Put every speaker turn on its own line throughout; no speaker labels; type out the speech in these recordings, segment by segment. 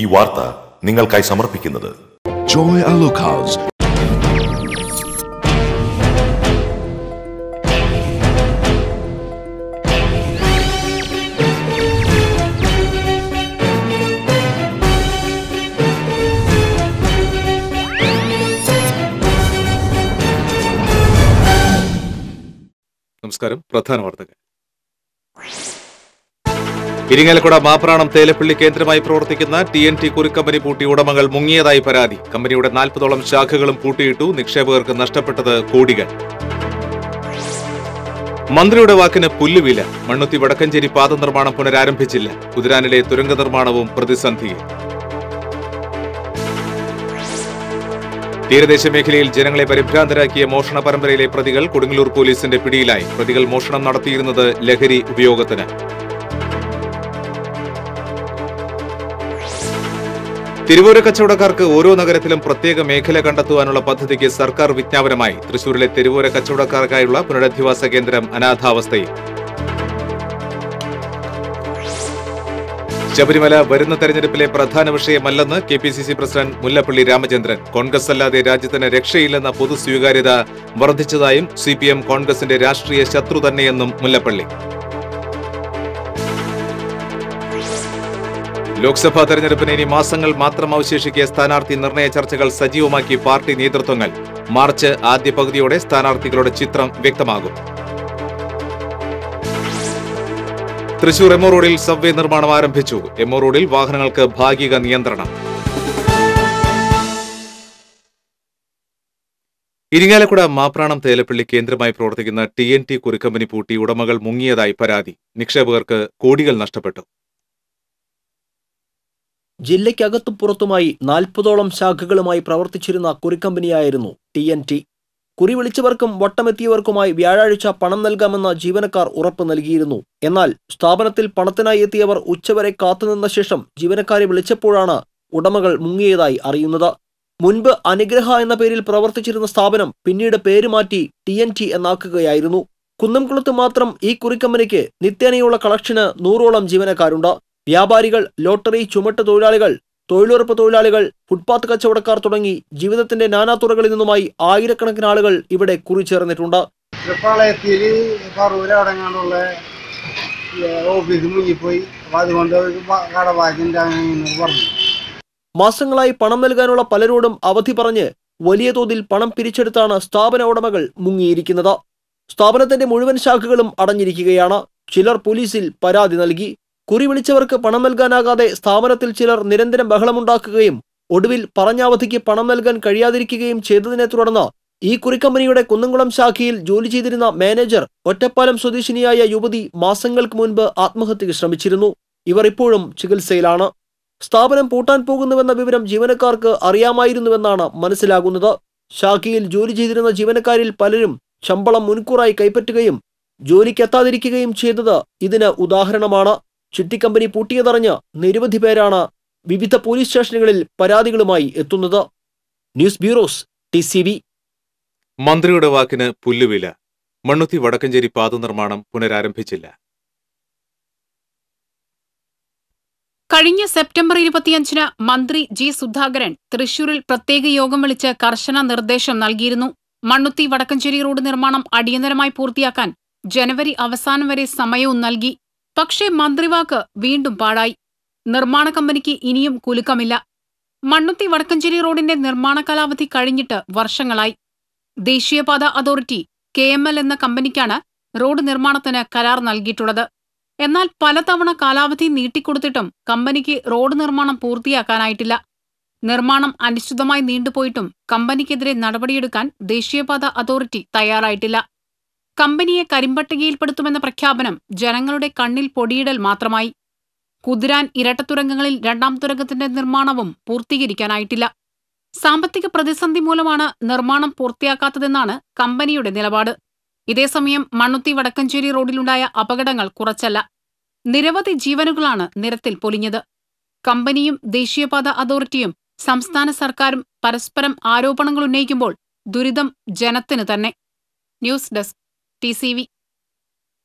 ഈ വാർത്ത നിങ്ങൾക്കായി സമർപ്പിക്കുന്നത്
Joy Alucas.
നമസ്കാരം. പ്രധാന വാർത്തകൾ. ഇരിങ്ങാലക്കുട മാപ്രാണം തേലപ്പള്ളി കേന്ദ്രമായി പ്രവർത്തിക്കുന്ന TNT കുറിക്കമ്പനി പൂട്ടി ഉടമകൾ മുങ്ങിയതായി പരാതി. കമ്പനിയുടെ 40ഓളം ശാഖകളും പൂട്ടിയിട്ടു. നിക്ഷേപകർക്ക് നഷ്ടപ്പെട്ടത് കോടികൾ. മന്ത്രിയുടെ വാക്കിന് പുല്ലുവില. മണ്ണുത്തി വടക്കഞ്ചേരി പാത നിർമ്മാണം പുനരാരംഭിച്ചില്ല. കുതിരാനിലെ തുരങ്ക നിർമ്മാണവും പ്രതിസന്ധിയിൽ. തീരദേശ മേഖലയിൽ ജനങ്ങളെ പരിഭ്രാന്തരാക്കിയ മോഷണ പരമ്പരയിലെ പ്രതികൾ കൊടുങ്ങല്ലൂർ പോലീസിന്റെ പിടിയിലായി. പ്രതികൾ മോഷണം നടത്തിയിരുന്നത് ലഹരി ഉപയോഗത്തിന്. തിരുവോര കച്ചവടക്കാർക്ക് ഓരോ നഗരത്തിലും പ്രത്യേക മേഖല കണ്ടെത്തുവാനുള്ള പദ്ധതിക്ക് സർക്കാർ വിജ്ഞാപനമായി. തൃശൂരിലെ തെരുവോര കച്ചവടക്കാർക്കായുള്ള പുനരധിവാസ കേന്ദ്രം അനാഥാവസ്ഥയിൽ. ശബരിമല വരുന്ന തെരഞ്ഞെടുപ്പിലെ പ്രധാന വിഷയമല്ലെന്ന് KPCC പ്രസിഡന്റ് മുല്ലപ്പള്ളി രാമചന്ദ്രൻ. കോൺഗ്രസ് അല്ലാതെ രാജ്യത്തിന് രക്ഷയില്ലെന്ന പൊതു സ്വീകാര്യത വർദ്ധിച്ചതായും CPM കോൺഗ്രസിന്റെ രാഷ്ട്രീയ ശത്രു തന്നെയെന്നും മുല്ലപ്പള്ളി. ലോക്സഭാ തെരഞ്ഞെടുപ്പിന് ഇനി മാസങ്ങൾ മാത്രം അവശേഷിക്കെ സ്ഥാനാർത്ഥി നിർണയ ചർച്ചകൾ സജീവമാക്കി പാർട്ടി നേതൃത്വങ്ങൾ. മാർച്ച് ആദ്യ പകുതിയോടെ സ്ഥാനാർത്ഥികളുടെ ചിത്രം വ്യക്തമാകും. തൃശൂർ എമ്മോ റോഡിൽ സബ്വേ നിർമ്മാണം ആരംഭിച്ചു. എമ്മോ റോഡിൽ വാഹനങ്ങൾക്ക് ഭാഗിക നിയന്ത്രണം. ഇരിങ്ങാലക്കുട മാപ്രാണം തേലപ്പള്ളി കേന്ദ്രമായി പ്രവർത്തിക്കുന്ന TNT കുറിക്കമ്പനി പൂട്ടി ഉടമകൾ മുങ്ങിയതായി പരാതി. നിക്ഷേപകർക്ക് കോടികൾ നഷ്ടപ്പെട്ടു.
ജില്ലയ്ക്കകത്തും പുറത്തുമായി 40ഓളം ശാഖകളുമായി പ്രവർത്തിച്ചിരുന്ന കുറിക്കമ്പനിയായിരുന്നു TNT. കുറി വിളിച്ചവർക്കും വട്ടമെത്തിയവർക്കുമായി വ്യാഴാഴ്ച പണം നൽകാമെന്ന ജീവനക്കാർ ഉറപ്പ് നൽകിയിരുന്നു. എന്നാൽ സ്ഥാപനത്തിൽ പണത്തിനായി എത്തിയവർ ഉച്ചവരെ കാത്തുനിന്ന ശേഷം ജീവനക്കാരെ വിളിച്ചപ്പോഴാണ് ഉടമകൾ മുങ്ങിയതായി അറിയുന്നത്. മുൻപ് അനുഗ്രഹ എന്ന പേരിൽ പ്രവർത്തിച്ചിരുന്ന സ്ഥാപനം പിന്നീട് പേര് മാറ്റി TNT എന്നാക്കുകയായിരുന്നു. കുന്നംകുളത്ത് മാത്രം ഈ കുറിക്കമ്പനിക്ക് നിത്യേനയുള്ള കളക്ഷന് 100ഓളം ജീവനക്കാരുണ്ട്. വ്യാപാരികൾ, ലോട്ടറി, ചുമട്ട് തൊഴിലാളികൾ, തൊഴിലുറപ്പ് തൊഴിലാളികൾ, ഫുട്പാത്ത് കച്ചവടക്കാർ തുടങ്ങി ജീവിതത്തിന്റെ നാനാതുറകളിൽ നിന്നുമായി ആയിരക്കണക്കിന് ആളുകൾ ഇവിടെ കുറിച്ചേർന്നിട്ടുണ്ട്. മാസങ്ങളായി പണം നൽകാനുള്ള പലരോടും അവധി പറഞ്ഞ് വലിയ തോതിൽ പണം പിരിച്ചെടുത്താണ് സ്ഥാപന ഉടമകൾ മുങ്ങിയിരിക്കുന്നത്. സ്ഥാപനത്തിന്റെ മുഴുവൻ ശാഖകളും അടഞ്ഞിരിക്കുകയാണ്. ചിലർ പോലീസിൽ പരാതി നൽകി. കുറി വിളിച്ചവർക്ക് പണം നൽകാനാകാതെ സ്ഥാപനത്തിൽ ചിലർ നിരന്തരം ബഹളമുണ്ടാക്കുകയും ഒടുവിൽ പറഞ്ഞ അവധിക്ക് പണം നൽകാൻ കഴിയാതിരിക്കുകയും ചെയ്തതിനെ തുടർന്ന് ഈ കുറിക്കമ്പനിയുടെ കുന്നംകുളം ശാഖയിൽ ജോലി ചെയ്തിരുന്ന മാനേജർ ഒറ്റപ്പാലം സ്വദേശിനിയായ യുവതി മാസങ്ങൾക്ക് മുൻപ് ആത്മഹത്യക്ക് ശ്രമിച്ചിരുന്നു. ഇവർ ഇപ്പോഴും ചികിത്സയിലാണ്. സ്ഥാപനം പൂട്ടാൻ പോകുന്നുവെന്ന വിവരം ജീവനക്കാർക്ക് അറിയാമായിരുന്നുവെന്നാണ് മനസ്സിലാകുന്നത്. ശാഖയിൽ ജോലി ചെയ്തിരുന്ന ജീവനക്കാരിൽ പലരും ശമ്പളം മുൻകൂറായി കൈപ്പറ്റുകയും ജോലിക്കെത്താതിരിക്കുകയും ചെയ്തത് ഇതിന് ഉദാഹരണമാണ്. ചിട്ടിക്കമ്പനി പൂട്ടിയതറിഞ്ഞ് നിരവധി പേരാണ് വിവിധ പോലീസ് സ്റ്റേഷനുകളിൽ പരാതികളുമായി എത്തുന്നത്. News bureaus TCV.
മന്ത്രിയുടെ വാക്കിന് പുല്ലുവില. മണ്ണുത്തി വടക്കഞ്ചേരി പാത നിർമ്മാണം പുനരാരംഭിച്ചില്ല.
കഴിഞ്ഞ സെപ്റ്റംബർ 25-ന് മന്ത്രി G. സുധാകരൻ തൃശൂരിൽ പ്രത്യേക യോഗം വിളിച്ച് കർശന നിർദ്ദേശം നൽകിയിരുന്നു. മണ്ണുത്തി വടക്കഞ്ചേരി റോഡ് നിർമ്മാണം അടിയന്തരമായി പൂർത്തിയാക്കാൻ ജനുവരി അവസാനം വരെ സമയവും നൽകി. പക്ഷേ മന്ത്രിവാക്ക് വീണ്ടും പാഴായി. നിർമ്മാണ കമ്പനിക്ക് ഇനിയും കുലുക്കമില്ല. മണ്ണുത്തി വടക്കഞ്ചേരി റോഡിന്റെ നിർമ്മാണ കാലാവധി കഴിഞ്ഞിട്ട് വർഷങ്ങളായി. ദേശീയപാത അതോറിറ്റി KML എന്ന കമ്പനിക്കാണ് റോഡ് നിർമ്മാണത്തിന് കരാർ നൽകിയിട്ടുള്ളത്. എന്നാൽ പലതവണ കാലാവധി നീട്ടിക്കൊടുത്തിട്ടും കമ്പനിക്ക് റോഡ് നിർമ്മാണം പൂർത്തിയാക്കാനായിട്ടില്ല. നിർമ്മാണം അനിശ്ചിതമായി നീണ്ടുപോയിട്ടും കമ്പനിക്കെതിരെ നടപടിയെടുക്കാൻ ദേശീയപാത അതോറിറ്റി തയ്യാറായിട്ടില്ല. കമ്പനിയെ കരിമ്പട്ടികയിൽപ്പെടുത്തുമെന്ന പ്രഖ്യാപനം ജനങ്ങളുടെ കണ്ണിൽ പൊടിയിടൽ മാത്രമായി. കുതിരാൻ ഇരട്ടത്തുരങ്കങ്ങളിൽ 2ാം തുരങ്കത്തിന്റെ നിർമ്മാണവും പൂർത്തീകരിക്കാനായിട്ടില്ല. സാമ്പത്തിക പ്രതിസന്ധി മൂലമാണ് നിർമ്മാണം പൂർത്തിയാക്കാത്തതെന്നാണ് കമ്പനിയുടെ നിലപാട്. ഇതേസമയം മണ്ണുത്തി വടക്കഞ്ചേരി റോഡിലുണ്ടായ അപകടങ്ങൾ കുറച്ചല്ല. നിരവധി ജീവനുകളാണ് നിരത്തിൽ പൊലിഞ്ഞത്. കമ്പനിയും ദേശീയപാത അതോറിറ്റിയും സംസ്ഥാന സർക്കാരും പരസ്പരം ആരോപണങ്ങൾ ഉന്നയിക്കുമ്പോൾ ദുരിതം ജനത്തിന് തന്നെ. News desk TCV.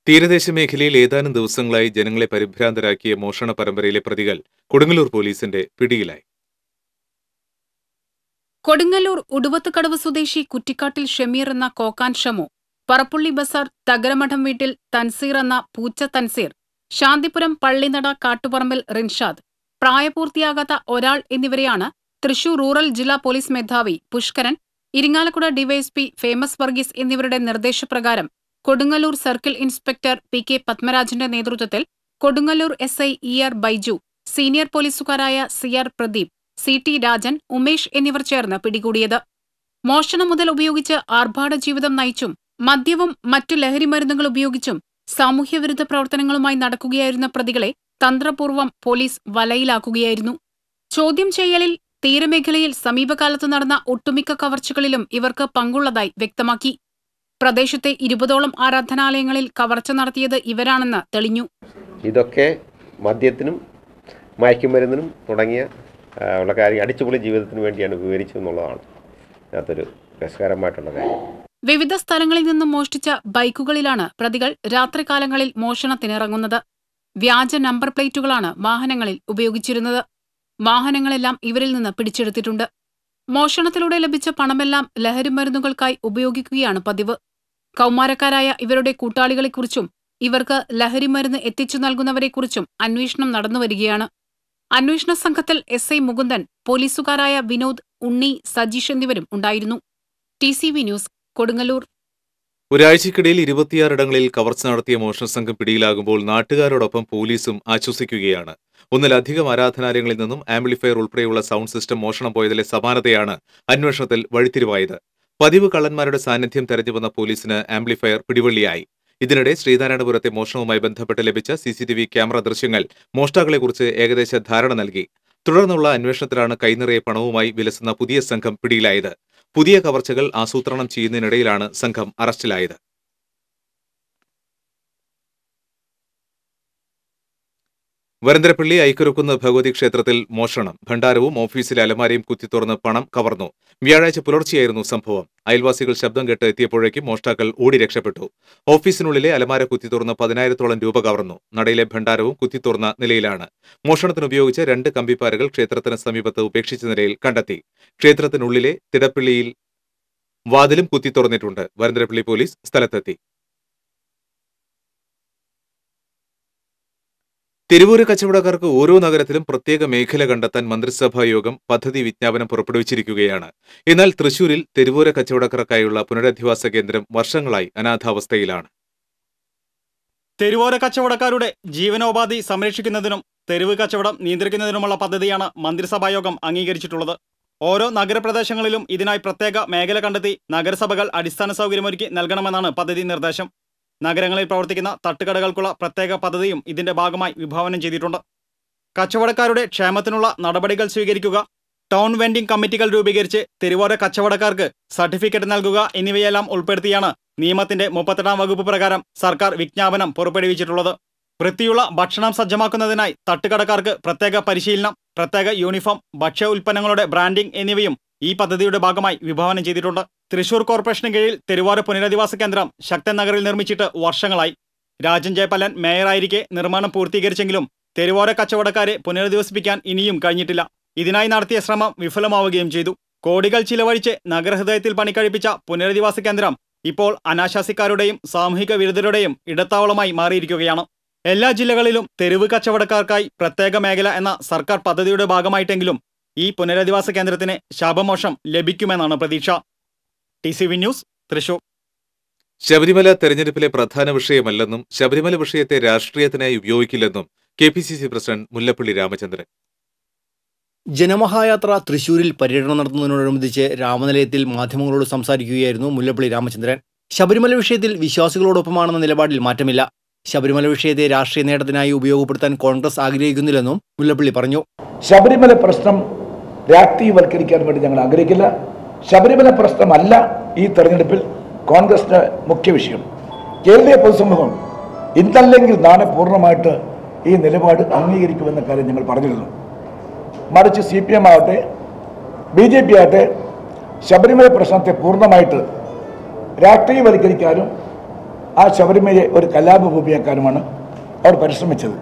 തീരദേശ മേഖലയിൽ ഏതാനും ദിവസങ്ങളായി ജനങ്ങളെ പരിഭ്രാന്തരാക്കിയ മോഷണ പരമ്പരയിലെ പ്രതികൾ കൊടുങ്ങല്ലൂർ പോലീസിന്റെ പിടിയിലായി.
കൊടുങ്ങല്ലൂർ ഉടുവത്തുകടവ് സ്വദേശി കുറ്റിക്കാട്ടിൽ ഷമീർ എന്ന കോക്കാൻ ഷമു, പറപ്പുള്ളി ബസാർ തകരമഠം വീട്ടിൽ തൻസീർ എന്ന പൂച്ച തൻസീർ, ശാന്തിപുരം പള്ളിനട കാട്ടുപറമ്പിൽ റിൻഷാദ്, പ്രായപൂർത്തിയാകാത്ത ഒരാൾ എന്നിവരെയാണ് തൃശൂർ റൂറൽ ജില്ലാ പോലീസ് മേധാവി പുഷ്കരൻ, ഇരിങ്ങാലക്കുട ഡിവൈഎസ്പി ഫേമസ് വർഗീസ് എന്നിവരുടെ നിർദ്ദേശപ്രകാരം Kodungallur circle inspector P K പത്മരാജന്റെ നേതൃത്വത്തിൽ Kodungallur SI E R. Baiju, senior പോലീസുകാരായ സി.ആർ. പ്രദീപ്, സി.ടി. രാജൻ, ഉമേഷ് എന്നിവർ ചേർന്ന് പിടികൂടിയത്. മോഷണം മുതൽ ഉപയോഗിച്ച് ആർഭാട ജീവിതം നയിച്ചും മദ്യവും മറ്റു ലഹരിമരുന്നുകൾ ഉപയോഗിച്ചും സാമൂഹ്യവിരുദ്ധ പ്രവർത്തനങ്ങളുമായി നടക്കുകയായിരുന്ന പ്രതികളെ തന്ത്രപൂർവ്വം പോലീസ് വലയിലാക്കുകയായിരുന്നു. ചോദ്യം ചെയ്യലിൽ തീരമേഖലയിൽ സമീപകാലത്ത് നടന്ന ഒട്ടുമിക്ക കവർച്ചകളിലും ഇവർക്ക് പങ്കുള്ളതായി വ്യക്തമാക്കി. പ്രദേശത്തെ 20ഓളം ആരാധനാലയങ്ങളിൽ കവർച്ച നടത്തിയത് ഇവരാണെന്ന് തെളിഞ്ഞു.
ഇതൊക്കെ മദ്യത്തിനും മയക്കുമരുന്നിനും തുടങ്ങിയ ഉള്ള കാര്യം അടിച്ചുപൊളി ജീവിതത്തിന് വേണ്ടിയാണ് വിവരിച്ചതെന്നുള്ളതാണ് അതിനകത്തൊരു രസകരമായിട്ടുള്ള കാര്യം.
വിവിധ സ്ഥലങ്ങളിൽ നിന്നും മോഷ്ടിച്ച ബൈക്കുകളിലാണ് പ്രതികൾ രാത്രികാലങ്ങളിൽ മോഷണത്തിനിറങ്ങുന്നത്. വ്യാജ നമ്പർ പ്ലേറ്റുകളാണ് വാഹനങ്ങളിൽ ഉപയോഗിച്ചിരുന്നത്. വാഹനങ്ങളെല്ലാം ഇവരിൽ നിന്ന് പിടിച്ചെടുത്തിട്ടുണ്ട്. മോഷണത്തിലൂടെ ലഭിച്ച പണമെല്ലാം ലഹരിമരുന്നുകൾക്കായി ഉപയോഗിക്കുകയാണ് പതിവ്. കൗമാരക്കാരായ ഇവരുടെ കൂട്ടാളികളെക്കുറിച്ചും ഇവർക്ക് ലഹരിമരുന്ന് എത്തിച്ചു നൽകുന്നവരെക്കുറിച്ചും അന്വേഷണം നടന്നുവരികയാണ്. അന്വേഷണ സംഘത്തിൽ എസ്.ഐ. മുകുന്ദൻ, പോലീസുകാരായ വിനോദ്, ഉണ്ണി, സജീഷ് എന്നിവരും ഉണ്ടായിരുന്നു. TCV news, Kodungallur.
ഒരാഴ്ചക്കിടയിൽ 26 ഇടങ്ങളിൽ കവർച്ച നടത്തിയ മോഷണ സംഘം പിടിയിലാകുമ്പോൾ നാട്ടുകാരോടൊപ്പം പോലീസും ആശ്വസിക്കുകയാണ്. ഒന്നിലധികം ആരാധനാലയങ്ങളിൽ നിന്നും ആംപ്ലിഫയർ ഉൾപ്പെടെയുള്ള സൗണ്ട് സിസ്റ്റം മോഷണം പോയതിലെ സമാനതയാണ് അന്വേഷണത്തിൽ വഴിത്തിരിവായത്. പതിവ് കള്ളന്മാരുടെ സാന്നിധ്യം തെരഞ്ഞുവന്ന പോലീസിന് ആംപ്ലിഫയർ പിടിവള്ളിയായി. ഇതിനിടെ ശ്രീനാരായണപുരത്തെ മോഷണവുമായി ബന്ധപ്പെട്ട് ലഭിച്ച CCTV ക്യാമറ ദൃശ്യങ്ങൾ മോഷ്ടാക്കളെക്കുറിച്ച് ഏകദേശ ധാരണ നൽകി. തുടർന്നുള്ള അന്വേഷണത്തിലാണ് കൈനിറയെ പണവുമായി വിലസുന്ന പുതിയ സംഘം പിടിയിലായത്. പുതിയ കവർച്ചകൾ ആസൂത്രണം ചെയ്യുന്നതിനിടയിലാണ് സംഘം അറസ്റ്റിലായത്. വരന്തരപ്പള്ളി ഐക്കരക്കുന്ന് ഭഗവതി ക്ഷേത്രത്തിൽ മോഷണം. ഭണ്ഡാരവും ഓഫീസിലെ അലമാരയും കുത്തിത്തുറന്ന് പണം കവർന്നു. വ്യാഴാഴ്ച പുലർച്ചെയായിരുന്നു സംഭവം. അയൽവാസികൾ ശബ്ദം കേട്ട് എത്തിയപ്പോഴേക്കും മോഷ്ടാക്കൾ ഓടി രക്ഷപ്പെട്ടു. ഓഫീസിനുള്ളിലെ അലമാര കുത്തിത്തുറന്ന് 10,000-ഓളം രൂപ കവർന്നു. നടയിലെ ഭണ്ഡാരവും കുത്തിത്തുറന്ന നിലയിലാണ്. മോഷണത്തിനുപയോഗിച്ച 2 കമ്പിപ്പാരകൾ ക്ഷേത്രത്തിന് സമീപത്ത് ഉപേക്ഷിച്ച നിലയിൽ കണ്ടെത്തി. ക്ഷേത്രത്തിനുള്ളിലെ തിടപ്പള്ളിയിൽ വാതിലും കുത്തിത്തുറന്നിട്ടുണ്ട്. വരന്തരപ്പള്ളി പോലീസ് സ്ഥലത്തെത്തി. തെരുവോര കച്ചവടക്കാർക്ക് ഓരോ നഗരത്തിലും പ്രത്യേക മേഖല കണ്ടെത്താൻ മന്ത്രിസഭാ യോഗം പദ്ധതി വിജ്ഞാപനം പുറപ്പെടുവിച്ചിരിക്കുകയാണ്. എന്നാൽ തൃശൂരിൽ തെരുവോര കച്ചവടക്കാർക്കായുള്ള പുനരധിവാസ കേന്ദ്രം വർഷങ്ങളായി അനാഥാവസ്ഥയിലാണ്.
തെരുവോര കച്ചവടക്കാരുടെ ജീവനോപാധി സംരക്ഷിക്കുന്നതിനും തെരുവ് കച്ചവടം നിയന്ത്രിക്കുന്നതിനുമുള്ള പദ്ധതിയാണ് മന്ത്രിസഭായോഗം അംഗീകരിച്ചിട്ടുള്ളത്. ഓരോ നഗരപ്രദേശങ്ങളിലും ഇതിനായി പ്രത്യേക മേഖല കണ്ടെത്തി നഗരസഭകൾ അടിസ്ഥാന സൗകര്യമൊരുക്കി നൽകണമെന്നാണ് പദ്ധതി നിർദ്ദേശം. നഗരങ്ങളിൽ പ്രവർത്തിക്കുന്ന തട്ടുകടകൾക്കുള്ള പ്രത്യേക പദ്ധതിയും ഇതിന്റെ ഭാഗമായി വിഭാവനം ചെയ്തിട്ടുണ്ട്. കച്ചവടക്കാരുടെ ക്ഷേമത്തിനുള്ള നടപടികൾ സ്വീകരിക്കുക, ടൗൺ വെൻഡിംഗ് കമ്മിറ്റികൾ രൂപീകരിച്ച് തെരുവോര കച്ചവടക്കാർക്ക് സർട്ടിഫിക്കറ്റ് നൽകുക എന്നിവയെല്ലാം ഉൾപ്പെടുത്തിയാണ് നിയമത്തിന്റെ 38-ാം വകുപ്പ് പ്രകാരം സർക്കാർ വിജ്ഞാപനം പുറപ്പെടുവിച്ചിട്ടുള്ളത്. വൃത്തിയുള്ള ഭക്ഷണം സജ്ജമാക്കുന്നതിനായി തട്ടുകടക്കാർക്ക് പ്രത്യേക പരിശീലനം, പ്രത്യേക യൂണിഫോം, ഭക്ഷ്യ ഉൽപ്പന്നങ്ങളുടെ ബ്രാൻഡിംഗ് എന്നിവയും ഈ പദ്ധതിയുടെ ഭാഗമായി വിഭാവനം ചെയ്തിട്ടുണ്ട്. തൃശൂർ കോർപ്പറേഷന് കീഴിൽ തെരുവോര പുനരധിവാസ കേന്ദ്രം ശക്തൻ നഗറിൽ നിർമ്മിച്ചിട്ട് വർഷങ്ങളായി. രാജൻ ജയപാലൻ മേയറായിരിക്കെ നിർമ്മാണം പൂർത്തീകരിച്ചെങ്കിലും തെരുവോര കച്ചവടക്കാരെ പുനരധിവസിപ്പിക്കാൻ ഇനിയും കഴിഞ്ഞിട്ടില്ല. ഇതിനായി നടത്തിയ ശ്രമം വിഫലമാവുകയും ചെയ്തു. കോടികൾ ചിലവഴിച്ച് നഗരഹൃദയത്തിൽ പണിക്കഴിപ്പിച്ച പുനരധിവാസ കേന്ദ്രം ഇപ്പോൾ അനാശാസിക്കാരുടെയും സാമൂഹിക വിരുദ്ധരുടെയും ഇടത്താവളമായി മാറിയിരിക്കുകയാണ്. എല്ലാ ജില്ലകളിലും തെരുവ് കച്ചവടക്കാർക്കായി പ്രത്യേക മേഖല എന്ന സർക്കാർ പദ്ധതിയുടെ ഭാഗമായിട്ടെങ്കിലും ഈ പുനരധിവാസ കേന്ദ്രത്തിന് ശാപമോക്ഷം ലഭിക്കുമെന്നാണ് പ്രതീക്ഷ. TCV news, Thrissur.
ശബരിമല തെരഞ്ഞെടുപ്പിലെ പ്രധാന വിഷയമല്ലെന്നും ശബരിമല വിഷയത്തെ രാഷ്ട്രീയത്തിനായി ഉപയോഗിക്കില്ലെന്നും KPCC പ്രസിഡന്റ് മുല്ലപ്പള്ളി രാമചന്ദ്രൻ.
ജനമഹായാത്ര തൃശൂരിൽ പര്യടനം നടത്തുന്നതിനോടനുബന്ധിച്ച് രാമനിലയത്തിൽ മാധ്യമങ്ങളോട് സംസാരിക്കുകയായിരുന്നു മുല്ലപ്പള്ളി രാമചന്ദ്രൻ. ശബരിമല വിഷയത്തിൽ വിശ്വാസികളോടൊപ്പമാണെന്ന നിലപാടിൽ മാറ്റമില്ല. ശബരിമല വിഷയത്തെ രാഷ്ട്രീയ നേട്ടത്തിനായി ഉപയോഗപ്പെടുത്താൻ കോൺഗ്രസ് ആഗ്രഹിക്കുന്നില്ലെന്നും മുല്ലപ്പള്ളി പറഞ്ഞു.
ശബരിമല പ്രശ്നം രാഷ്ട്രീയവൽക്കരിക്കാൻ വേണ്ടി ഞങ്ങൾ ആഗ്രഹിക്കില്ല. ശബരിമല പ്രശ്നമല്ല ഈ തെരഞ്ഞെടുപ്പിൽ കോൺഗ്രസിന്റെ മുഖ്യ വിഷയം. കേരളീയ പൊതുസമൂഹം ഇന്നല്ലെങ്കിൽ നാളെ പൂർണ്ണമായിട്ട് ഈ നിലപാട് അംഗീകരിക്കുമെന്ന കാര്യം ഞങ്ങൾ പറഞ്ഞിരുന്നു. മറിച്ച് CPM ആവട്ടെ BJP ആവട്ടെ ശബരിമല പ്രശ്നത്തെ പൂർണ്ണമായിട്ട് രാഷ്ട്രീയവൽക്കരിക്കാനും ആ ശബരിമലയെ ഒരു കലാപഭൂമിയാക്കാനുമാണ് അവർ പരിശ്രമിച്ചത്.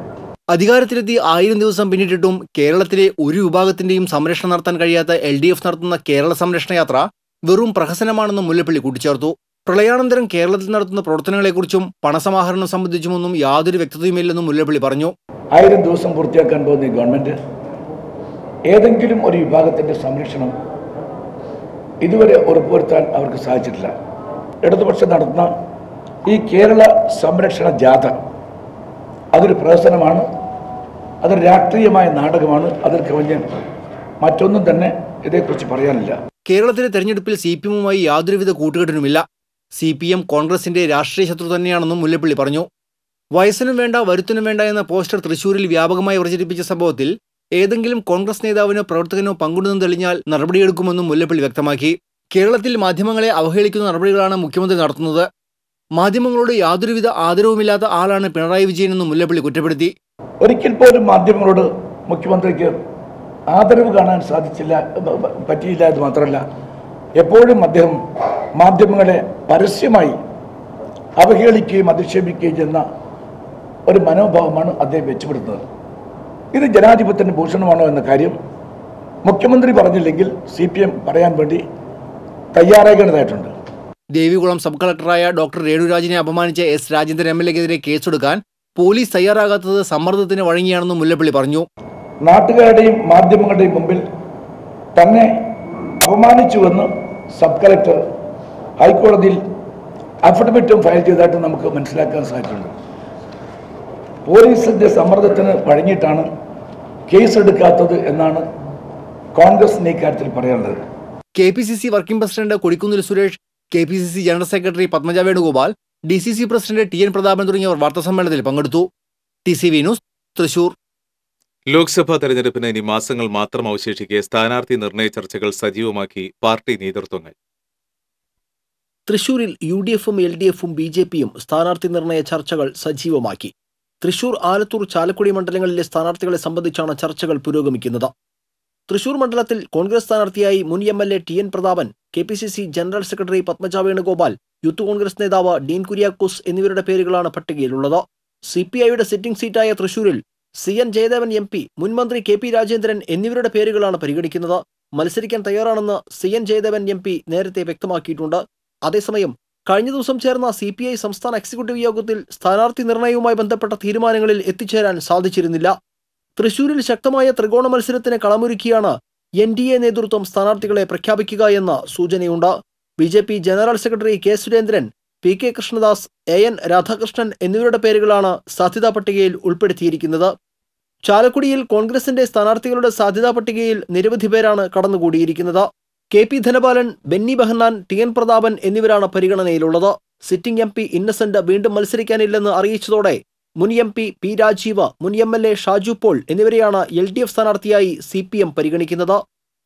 അധികാരത്തിലെത്തി 1000 ദിവസം പിന്നിട്ടിട്ടും കേരളത്തിലെ ഒരു വിഭാഗത്തിന്റെയും സംരക്ഷണം നടത്താൻ കഴിയാത്ത LDF നടത്തുന്ന കേരള സംരക്ഷണ യാത്ര വെറും പ്രഹസനമാണെന്നും മുല്ലപ്പള്ളി കൂട്ടിച്ചേർത്തു. പ്രളയാനന്തരം കേരളത്തിൽ നടത്തുന്ന പ്രവർത്തനങ്ങളെക്കുറിച്ചും പണസമാഹരണം സംബന്ധിച്ചുമൊന്നും യാതൊരു വ്യക്തതയുമില്ലെന്നും മുല്ലപ്പള്ളി പറഞ്ഞു.
1000 ദിവസം പൂർത്തിയാക്കാൻ പോകുന്ന ഗവൺമെന്റ് ഏതെങ്കിലും ഒരു വിഭാഗത്തിന്റെ സംരക്ഷണം ഇതുവരെ ഉറപ്പുവരുത്താൻ അവർക്ക് സാധിച്ചിട്ടില്ല. ഇടതുപക്ഷം നടത്തുന്ന ഈ കേരള സംരക്ഷണ ജാഥ അതൊരു പ്രഹസനമാണ്, അതൊരു രാഷ്ട്രീയമായ നാടകമാണ്. അതിൽ കവിഞ്ഞ് മറ്റൊന്നും തന്നെ ഇതേക്കുറിച്ച് പറയാനില്ല.
കേരളത്തിലെ തെരഞ്ഞെടുപ്പിൽ CPM-മായി യാതൊരുവിധ കൂട്ടുകെട്ടിനുമില്ല. CPM കോൺഗ്രസിന്റെ രാഷ്ട്രീയ ശത്രു തന്നെയാണെന്നും മുല്ലപ്പള്ളി പറഞ്ഞു. വയസ്സിനും വേണ്ട വരുത്തിനും വേണ്ട എന്ന പോസ്റ്റർ തൃശൂരിൽ വ്യാപകമായി പ്രചരിപ്പിച്ച സംഭവത്തിൽ ഏതെങ്കിലും കോൺഗ്രസ് നേതാവിനോ പ്രവർത്തകനോ പങ്കുണ്ടെന്ന് തെളിഞ്ഞാൽ നടപടിയെടുക്കുമെന്നും മുല്ലപ്പള്ളി വ്യക്തമാക്കി. കേരളത്തിൽ മാധ്യമങ്ങളെ അവഹേളിക്കുന്ന നടപടികളാണ് മുഖ്യമന്ത്രി നടത്തുന്നത്. മാധ്യമങ്ങളോട് യാതൊരുവിധ ആദരവുമില്ലാത്ത ആളാണ് പിണറായി വിജയനെന്നും മുല്ലപ്പള്ളി കുറ്റപ്പെടുത്തി.
ഒരിക്കൽ പോലും മാധ്യമങ്ങളോട് മുഖ്യമന്ത്രിക്ക് ആദരവ് കാണാൻ പറ്റിയില്ല എന്ന് മാത്രമല്ല, എപ്പോഴും അദ്ദേഹം മാധ്യമങ്ങളെ പരസ്യമായി അവഹേളിക്കുകയും അധിക്ഷേപിക്കുകയും ചെയ്യുന്ന ഒരു മനോഭാവമാണ് അദ്ദേഹം വെച്ചുപെടുത്തുന്നത്. ഇത് ജനാധിപത്യത്തിന് ഭൂഷണമാണോ എന്ന കാര്യം മുഖ്യമന്ത്രി പറഞ്ഞില്ലെങ്കിൽ CPM പറയാൻ വേണ്ടി തയ്യാറാകേണ്ടതായിട്ടുണ്ട്.
ദേവികുളം സബ് കളക്ടറായ ഡോക്ടർ രേണുരാജിനെ അപമാനിച്ച S. രാജേന്ദ്രൻ MLA-ക്കെതിരെ കേസെടുക്കാൻ പോലീസ് തയ്യാറാകാത്തത് സമ്മർദ്ദത്തിന് വഴങ്ങിയാണെന്നും മുല്ലപ്പള്ളി പറഞ്ഞു.
നാട്ടുകാരുടെയും മാധ്യമങ്ങളുടെയും മുമ്പിൽ തന്നെ അപമാനിച്ചുവെന്ന് സബ് കളക്ടർ ഹൈക്കോടതിയിൽ അഫിഡവിറ്റും ഫയൽ ചെയ്തതായിട്ട് നമുക്ക് മനസ്സിലാക്കാൻ സാധിച്ചിട്ടുണ്ട്. പോലീസിന്റെ സമ്മർദ്ദത്തിന് വഴങ്ങിയിട്ടാണ് കേസെടുക്കാത്തത് എന്നാണ് കോൺഗ്രസിന്റെ ഇക്കാര്യത്തിൽ പറയാനുള്ളത്.
KPCC working president Kodikunnil Suresh, KPCC general secretary Padmaja Venugopal, DCC president TN Prathapan തുടങ്ങിയവർ വാർത്താസമ്മേളനത്തിൽ പങ്കെടുത്തു. TCV news, Thrissur.
ലോക്സഭാ തെരഞ്ഞെടുപ്പിന് ഇനി മാസങ്ങൾ മാത്രം അവശേഷിക്കെ സ്ഥാനാർത്ഥി നിർണയ ചർച്ചകൾ സജീവമാക്കി പാർട്ടി നേതൃത്വങ്ങൾ.
തൃശൂരിൽ UDF-ഉം LDF-ഉം BJP-യും സ്ഥാനാർത്ഥി നിർണയ ചർച്ചകൾ സജീവമാക്കി. തൃശൂർ, ആലത്തൂർ, ചാലക്കുടി മണ്ഡലങ്ങളിലെ സ്ഥാനാർത്ഥികളെ സംബന്ധിച്ചാണ് ചർച്ചകൾ പുരോഗമിക്കുന്നത്. തൃശൂർ മണ്ഡലത്തിൽ കോൺഗ്രസ് സ്ഥാനാർത്ഥിയായി മുൻ MLA TN Prathapan, KPCC general secretary Padmaja Venugopal, youth Congress നേതാവ് ഡീൻ കുര്യാക്കോസ് എന്നിവരുടെ പേരുകളാണ് പട്ടികയിലുള്ളത്. CPI-യുടെ സിറ്റിംഗ് സീറ്റായ തൃശൂരിൽ CN ജയദേവൻ MP, മുൻ മന്ത്രി KP രാജേന്ദ്രൻ എന്നിവരുടെ പേരുകളാണ് പരിഗണിക്കുന്നത്. മത്സരിക്കാൻ തയ്യാറാണെന്ന് CN ജയദേവൻ MP നേരത്തെ വ്യക്തമാക്കിയിട്ടുണ്ട്. അതേസമയം കഴിഞ്ഞ ദിവസം ചേർന്ന CPI സംസ്ഥാന എക്സിക്യൂട്ടീവ് യോഗത്തിൽ സ്ഥാനാർത്ഥി നിർണയവുമായി ബന്ധപ്പെട്ട തീരുമാനങ്ങളിൽ എത്തിച്ചേരാൻ സാധിച്ചിരുന്നില്ല. തൃശൂരിൽ ശക്തമായ ത്രികോണ മത്സരത്തിന് കളമൊരുക്കിയാണ് NDA നേതൃത്വം സ്ഥാനാർത്ഥികളെ പ്രഖ്യാപിക്കുക എന്ന സൂചനയുണ്ട്. BJP general secretary K. Surendran, PK Krishnadas, AN Radhakrishnan എന്നിവരുടെ പേരുകളാണ് സാധ്യതാ പട്ടികയിൽ ഉൾപ്പെടുത്തിയിരിക്കുന്നത്. ചാലക്കുടിയിൽ കോൺഗ്രസിന്റെ സ്ഥാനാർത്ഥികളുടെ സാധ്യതാ പട്ടികയിൽ നിരവധി പേരാണ് കടന്നുകൂടിയിരിക്കുന്നത്. KP ധനപാലൻ, ബെന്നി ബെഹന്നാൻ, TN പ്രതാപൻ എന്നിവരാണ് പരിഗണനയിലുള്ളത്. സിറ്റിംഗ് MP ഇന്നസെന്റ് വീണ്ടും മത്സരിക്കാനില്ലെന്ന് അറിയിച്ചതോടെ മുൻ MP P. രാജീവ്, മുൻ MLA ഷാജു പോൾ എന്നിവരെയാണ് LDF സ്ഥാനാർത്ഥിയായി CPM പരിഗണിക്കുന്നത്.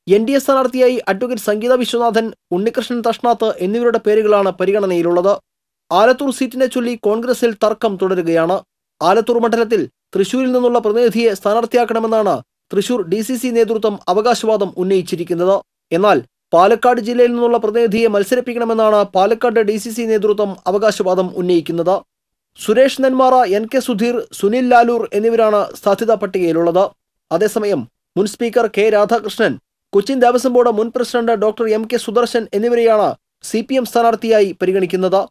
NDA സ്ഥാനാർത്ഥിയായി അഡ്വക്കേറ്റ് സംഗീത വിശ്വനാഥൻ, ഉണ്ണികൃഷ്ണൻ തഷ്ണാത്ത് എന്നിവരുടെ പേരുകളാണ് പരിഗണനയിലുള്ളത്. ആലത്തൂർ സീറ്റിനെ ചൊല്ലി കോൺഗ്രസിൽ തർക്കം തുടരുകയാണ്. ആലത്തൂർ മണ്ഡലത്തിൽ തൃശൂരിൽ നിന്നുള്ള പ്രതിനിധിയെ സ്ഥാനാർത്ഥിയാക്കണമെന്നാണ് തൃശൂർ DCC നേതൃത്വം അവകാശവാദം ഉന്നയിച്ചിരിക്കുന്നത്. എന്നാൽ പാലക്കാട് ജില്ലയിൽ നിന്നുള്ള പ്രതിനിധിയെ മത്സരിപ്പിക്കണമെന്നാണ് പാലക്കാട് DCC നേതൃത്വം അവകാശവാദം ഉന്നയിക്കുന്നത്. സുരേഷ് നെന്മാറ, NK സുധീർ, സുനിൽ ലാലൂർ എന്നിവരാണ് സാധ്യതാ പട്ടികയിലുള്ളത്. അതേസമയം മുൻ speaker K. Radhakrishnan, Cochin Devaswom board മുൻ പ്രസിഡന്റ് ഡോക്ടർ MK സുദർശൻ എന്നിവരെയാണ് CPM സ്ഥാനാർത്ഥിയായി പരിഗണിക്കുന്നത്.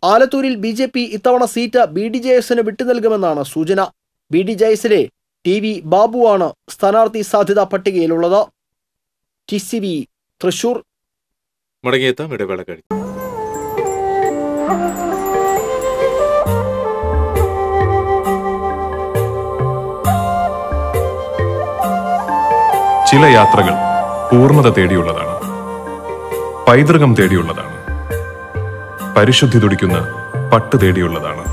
ആലത്തൂരിൽ BJP ഇത്തവണ സീറ്റ് BDJS-ന് വിട്ടുനൽകുമെന്നാണ് സൂചന. BDJS-ലെ TV ബാബുവാണ് സ്ഥാനാർത്ഥി സാധ്യതാ പട്ടികയിലുള്ളത്. TCV തൃശൂർ.
മടങ്ങിയെത്താം, ഇടവേള കഴിഞ്ഞു.
ചില യാത്രകൾ പൂർണ്ണത തേടിയുള്ളതാണ്, പൈതൃകം തേടിയുള്ളതാണ്, പരിശുദ്ധി തുടിക്കുന്ന പട്ട് തേടിയുള്ളതാണ്.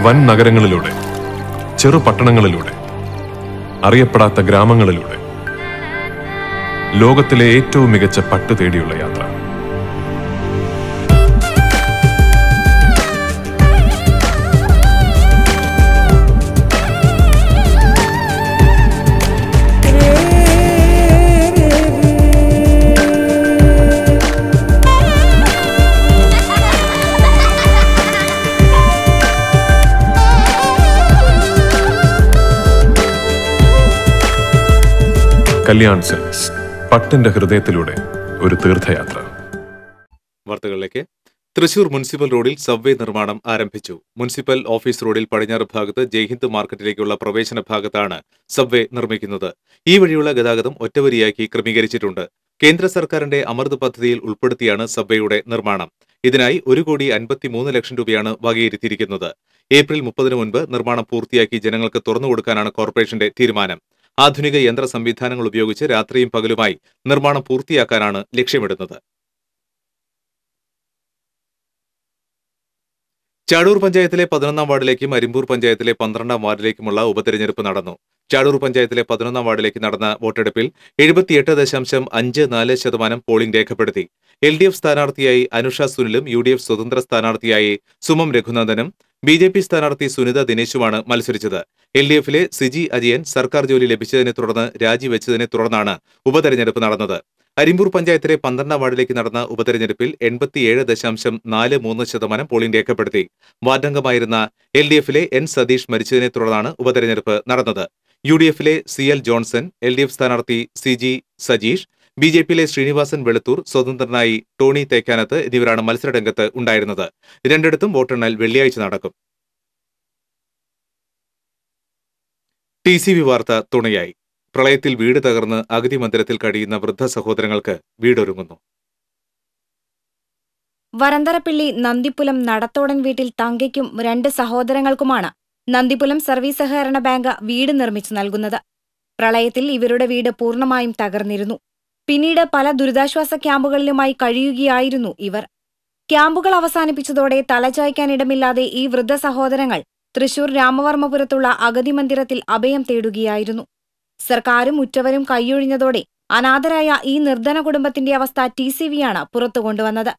വൻ നഗരങ്ങളിലൂടെ, ചെറു പട്ടണങ്ങളിലൂടെ, അറിയപ്പെടാത്ത ഗ്രാമങ്ങളിലൂടെ, ലോകത്തിലെ ഏറ്റവും മികച്ച പട്ട് തേടിയുള്ള യാത്ര. കല്യാൺ സിൽക്സ്, പട്ടിന്റെ ഹൃദയത്തിലൂടെ ഒരു തീർത്ഥയാത്ര.
വാർത്തകളിലേക്ക്. തൃശൂർ മുനിസിപ്പൽ റോഡിൽ സബ്വേ നിർമ്മാണം ആരംഭിച്ചു. മുനിസിപ്പൽ ഓഫീസ് റോഡിൽ പടിഞ്ഞാറ് ഭാഗത്ത് ജയ്ഹിന്ദ് മാർക്കറ്റിലേക്കുള്ള പ്രവേശന ഭാഗത്താണ് സബ്വേ നിർമ്മിക്കുന്നത്. ഈ വഴിയുള്ള ഗതാഗതം ഒറ്റവരിയാക്കി ക്രമീകരിച്ചിട്ടുണ്ട്. കേന്ദ്ര സർക്കാരിന്റെ അമൃത് പദ്ധതിയിൽ ഉൾപ്പെടുത്തിയാണ് സബ്വേയുടെ നിർമ്മാണം. ഇതിനായി 1,53,00,000 രൂപയാണ് വകയിരുത്തിയിരിക്കുന്നത്. ഏപ്രിൽ 30 മുൻപ് നിർമ്മാണം പൂർത്തിയാക്കി ജനങ്ങൾക്ക് തുറന്നുകൊടുക്കാനാണ് കോർപ്പറേഷന്റെ തീരുമാനം. ആധുനിക യന്ത്ര സംവിധാനങ്ങൾ ഉപയോഗിച്ച് രാത്രിയും പകലുമായി നിർമ്മാണം പൂർത്തിയാക്കാനാണ് ലക്ഷ്യമിടുന്നത്. ചാടൂർ പഞ്ചായത്തിലെ 11ാം വാർഡിലേക്കും അരിമ്പൂർ പഞ്ചായത്തിലെ 12ാം വാർഡിലേക്കുമുള്ള ഉപതെരഞ്ഞെടുപ്പ് നടന്നു. ചാടൂർ പഞ്ചായത്തിലെ 11ാം വാർഡിലേക്ക് നടന്ന വോട്ടെടുപ്പിൽ 78.54% പോളിംഗ് രേഖപ്പെടുത്തി. LDF സ്ഥാനാർത്ഥിയായി അനുഷ സുനിലും UDF സ്വതന്ത്ര സ്ഥാനാർത്ഥിയായി സുമം രഘുനന്ദനും BJP സ്ഥാനാർത്ഥി സുനിത ദിനേശുമാണ് മത്സരിച്ചത്. LDFിലെ സിജി അജയൻ സർക്കാർ ജോലി ലഭിച്ചതിനെ തുടർന്ന് രാജിവെച്ചതിനെ തുടർന്നാണ് ഉപതെരഞ്ഞെടുപ്പ് നടന്നത്. അരിമ്പൂർ പഞ്ചായത്തിലെ 12ാം വാർഡിലേക്ക് നടന്ന ഉപതെരഞ്ഞെടുപ്പിൽ 87.43% പോളിംഗ് രേഖപ്പെടുത്തി. വാർഡംഗമായിരുന്ന LDFിലെ N സതീഷ് മരിച്ചതിനെ തുടർന്നാണ് ഉപതെരഞ്ഞെടുപ്പ് നടന്നത്. UDFിലെ CL ജോൺസൺ, LDF സ്ഥാനാർത്ഥി CG സജീഷ്, BJPയിലെ ശ്രീനിവാസൻ വെളുത്തൂർ, സ്വതന്ത്രനായി ടോണി തേക്കാനത്ത് എന്നിവരാണ് മത്സരരംഗത്ത് ഉണ്ടായിരുന്നത്. രണ്ടിടത്തും വോട്ടെണ്ണൽ വെള്ളിയാഴ്ച നടക്കും. TCV വാർത്ത തുണയായി. പ്രളയത്തിൽ വീട് തകർന്ന് അഗതി മന്ദിരത്തിൽ കഴിയുന്ന വൃദ്ധ സഹോദരങ്ങൾക്ക് വീടൊരുങ്ങുന്നു.
വരന്തരപ്പിള്ളി നന്ദിപ്പുലം നടത്തോടൻ വീട്ടിൽ തങ്കയ്ക്കും 2 സഹോദരങ്ങൾക്കുമാണ് നന്ദിപ്പുലം സർവീസ് സഹകരണ ബാങ്ക് വീട് നിർമ്മിച്ചു നൽകുന്നത്. പ്രളയത്തിൽ ഇവരുടെ വീട് പൂർണ്ണമായും തകർന്നിരുന്നു. പിന്നീട് പല ദുരിതാശ്വാസ ക്യാമ്പുകളിലുമായി കഴിയുകയായിരുന്നു ഇവർ. ക്യാമ്പുകൾ അവസാനിപ്പിച്ചതോടെ തലചായ്ക്കാനിടമില്ലാതെ ഈ വൃദ്ധ സഹോദരങ്ങൾ തൃശൂർ രാമവർമ്മപുരത്തുള്ള അഗതി മന്ദിരത്തിൽ അഭയം തേടുകയായിരുന്നു. സർക്കാരും ഉറ്റവരും കൈയൊഴിഞ്ഞതോടെ അനാഥരായ ഈ നിർധന കുടുംബത്തിന്റെ അവസ്ഥ TCVയാണ് പുറത്തുകൊണ്ടുവന്നത്.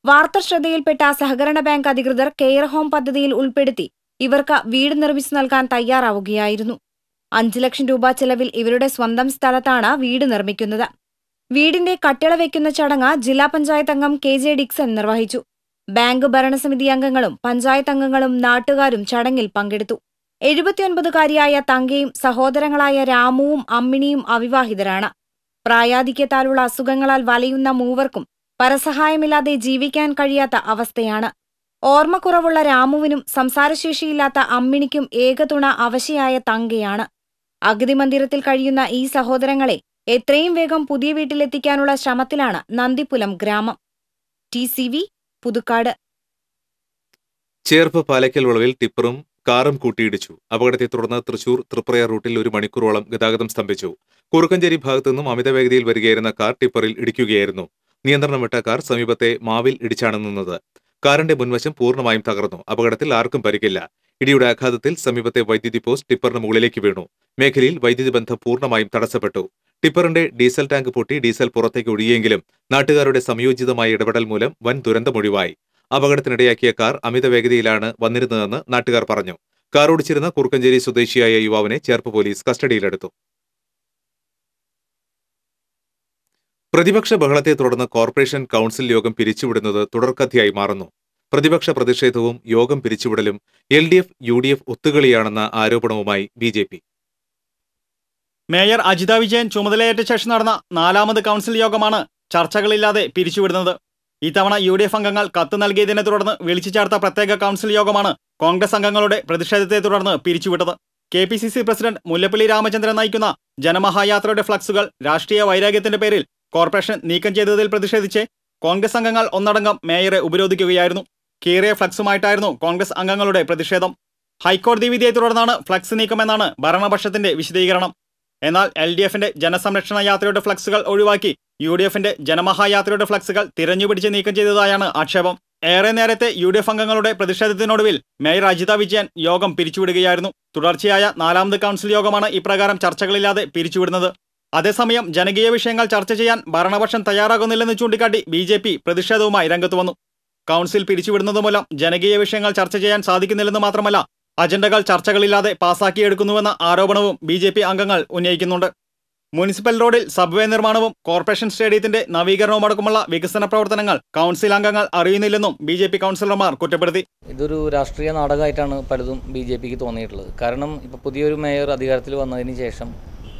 വാർത്ത ശ്രദ്ധയിൽപ്പെട്ട സഹകരണ ബാങ്ക് അധികൃതർ കെയർ ഹോം പദ്ധതിയിൽ ഉൾപ്പെടുത്തി ഇവർക്ക് വീട് നിർമ്മിച്ചു നൽകാൻ തയ്യാറാവുകയായിരുന്നു. 5 ലക്ഷം രൂപ ചെലവിൽ ഇവരുടെ സ്വന്തം സ്ഥലത്താണ് വീട് നിർമ്മിക്കുന്നത്. വീടിന്റെ കട്ടിള വയ്ക്കുന്ന ചടങ്ങ് ജില്ലാ പഞ്ചായത്ത് അംഗം KJ ഡിക്സൺ നിർവഹിച്ചു. ബാങ്ക് ഭരണസമിതി അംഗങ്ങളും പഞ്ചായത്ത് അംഗങ്ങളും നാട്ടുകാരും ചടങ്ങിൽ പങ്കെടുത്തു. 79കാരിയായ തങ്കയും സഹോദരങ്ങളായ രാമുവും അമ്മിണിയും അവിവാഹിതരാണ്. പ്രായാധിക്യത്താലുള്ള അസുഖങ്ങളാൽ വലയുന്ന മൂവർക്കും പരസഹായമില്ലാതെ ജീവിക്കാൻ കഴിയാത്ത അവസ്ഥയാണ്. ഓർമ്മക്കുറവുള്ള രാമുവിനും സംസാരശേഷിയില്ലാത്ത അമ്മിണിക്കും ഏകതുണ അവശയായ തങ്കയാണ്. അഗതി മന്ദിരത്തിൽ കഴിയുന്ന ഈ സഹോദരങ്ങളെ എത്രയും വേഗം പുതിയ വീട്ടിലെത്തിക്കാനുള്ള ശ്രമത്തിലാണ് നന്ദിപ്പുലം ഗ്രാമം. TCV പുതുക്കാട്.
ചേർപ്പ് പാലക്കൽ വളവിൽ ടിപ്പറും കാറും കൂട്ടിയിടിച്ചു. അപകടത്തെ തുടർന്ന് തൃശൂർ തൃപ്രയാർ റൂട്ടിൽ 1 മണിക്കൂറോളം ഗതാഗതം സ്തംഭിച്ചു. കുറുക്കഞ്ചേരി ഭാഗത്തു നിന്നും അമിതവേഗതയിൽ വരികയായിരുന്ന കാർ ടിപ്പറിൽ ഇടിക്കുകയായിരുന്നു. നിയന്ത്രണം വിട്ട കാർ സമീപത്തെ മാവിൽ ഇടിച്ചാണ് നിന്നത്. കാറിന്റെ മുൻവശം പൂർണ്ണമായും തകർന്നു. അപകടത്തിൽ ആർക്കും പരിക്കില്ല. ഇടിയുടെ ആഘാതത്തിൽ സമീപത്തെ വൈദ്യുതി പോസ്റ്റ് ടിപ്പറിന് മുകളിലേക്ക് വീണു. മേഖലയിൽ വൈദ്യുതി ബന്ധം പൂർണ്ണമായും തടസ്സപ്പെട്ടു. ടിപ്പറിന്റെ ഡീസൽ ടാങ്ക് പൊട്ടി ഡീസൽ പുറത്തേക്ക് ഒഴുകിയെങ്കിലും നാട്ടുകാരുടെ സംയോജിതമായ ഇടപെടൽ മൂലം വൻ ദുരന്തമൊഴിവായി. അപകടത്തിനിടയാക്കിയ കാർ അമിതവേഗതയിലാണ് വന്നിരുന്നതെന്ന് നാട്ടുകാർ പറഞ്ഞു. കാർ ഓടിച്ചിരുന്ന കുറുക്കഞ്ചേരി സ്വദേശിയായ യുവാവിനെ ചേർപ്പ് പോലീസ് കസ്റ്റഡിയിലെടുത്തു. പ്രതിപക്ഷ ബഹളത്തെ തുടർന്ന് കോർപ്പറേഷൻ കൌൺസിൽ യോഗം പിരിച്ചുവിടുന്നത് തുടർക്കഥയായി മാറുന്നു. പ്രതിപക്ഷ പ്രതിഷേധവും യോഗം പിരിച്ചുവിടലും LDF UDF ഒത്തുകളിയാണെന്ന ആരോപണവുമായി BJP.
മേയർ അജിത വിജയൻ ചുമതലയേറ്റ ശേഷം നടന്ന 4ാമത് കൌൺസിൽ യോഗമാണ് ചർച്ചകളില്ലാതെ പിരിച്ചുവിടുന്നത്. ഇത്തവണ UDF അംഗങ്ങൾ കത്ത് നൽകിയതിനെ തുടർന്ന് വിളിച്ചു ചേർത്ത പ്രത്യേക കൌൺസിൽ യോഗമാണ് കോൺഗ്രസ് അംഗങ്ങളുടെ പ്രതിഷേധത്തെ തുടർന്ന് പിരിച്ചുവിട്ടത്. KPCC പ്രസിഡന്റ് മുല്ലപ്പള്ളി രാമചന്ദ്രൻ നയിക്കുന്ന ജനമഹായാത്രയുടെ ഫ്ലക്സുകൾ രാഷ്ട്രീയ വൈരാഗ്യത്തിന്റെ പേരിൽ കോർപ്പറേഷൻ നീക്കം ചെയ്തതിൽ പ്രതിഷേധിച്ച് കോൺഗ്രസ് അംഗങ്ങൾ ഒന്നടങ്കം മേയറെ ഉപരോധിക്കുകയായിരുന്നു. കീറിയ ഫ്ലക്സുമായിട്ടായിരുന്നു കോൺഗ്രസ് അംഗങ്ങളുടെ പ്രതിഷേധം. ഹൈക്കോടതി വിധിയെ തുടർന്നാണ് ഫ്ലക്സ് നീക്കമെന്നാണ് ഭരണപക്ഷത്തിന്റെ വിശദീകരണം. എന്നാൽ LDFന്റെ ജനസംരക്ഷണ യാത്രയുടെ ഫ്ലക്സുകൾ ഒഴിവാക്കി UDFന്റെ ജനമഹായാത്രയുടെ ഫ്ലക്സുകൾ തിരഞ്ഞുപിടിച്ച് നീക്കം ചെയ്തതായാണ് ആക്ഷേപം. ഏറെ നേരത്തെ UDF അംഗങ്ങളുടെ പ്രതിഷേധത്തിനൊടുവിൽ മേയർ അജിത വിജയൻ യോഗം പിരിച്ചുവിടുകയായിരുന്നു. തുടർച്ചയായ 4ാമത് കൌൺസിൽ യോഗമാണ് ഇപ്രകാരം ചർച്ചകളില്ലാതെ പിരിച്ചുവിടുന്നത്. അതേസമയം ജനകീയ വിഷയങ്ങൾ ചർച്ച ചെയ്യാൻ ഭരണപക്ഷം തയ്യാറാകുന്നില്ലെന്ന് ചൂണ്ടിക്കാട്ടി BJP പ്രതിഷേധവുമായി രംഗത്ത് വന്നു. കൌൺസിൽ പിരിച്ചുവിടുന്നതുമൂലം ജനകീയ വിഷയങ്ങൾ ചർച്ച ചെയ്യാൻ സാധിക്കുന്നില്ലെന്ന് മാത്രമല്ല അജണ്ടകൾ ചർച്ചകളില്ലാതെ പാസാക്കിയെടുക്കുന്നുവെന്ന ആരോപണവും BJP അംഗങ്ങൾ ഉന്നയിക്കുന്നുണ്ട്. മുനിസിപ്പൽ റോഡിൽ സബ്വേ നിർമ്മാണവും കോർപ്പറേഷൻ സ്റ്റേഡിയത്തിന്റെ നവീകരണവുമടക്കമുള്ള വികസന പ്രവർത്തനങ്ങൾ കൌൺസിൽ അംഗങ്ങൾ അറിയുന്നില്ലെന്നും BJP കൌൺസിലർമാർ കുറ്റപ്പെടുത്തി.
ഇതൊരു രാഷ്ട്രീയ നാടകമായിട്ടാണ് പലതും BJPക്ക് തോന്നിയിട്ടുള്ളത്. കാരണം ഇപ്പോൾ പുതിയൊരു മേയർ അധികാരത്തിൽ വന്നതിന് ശേഷം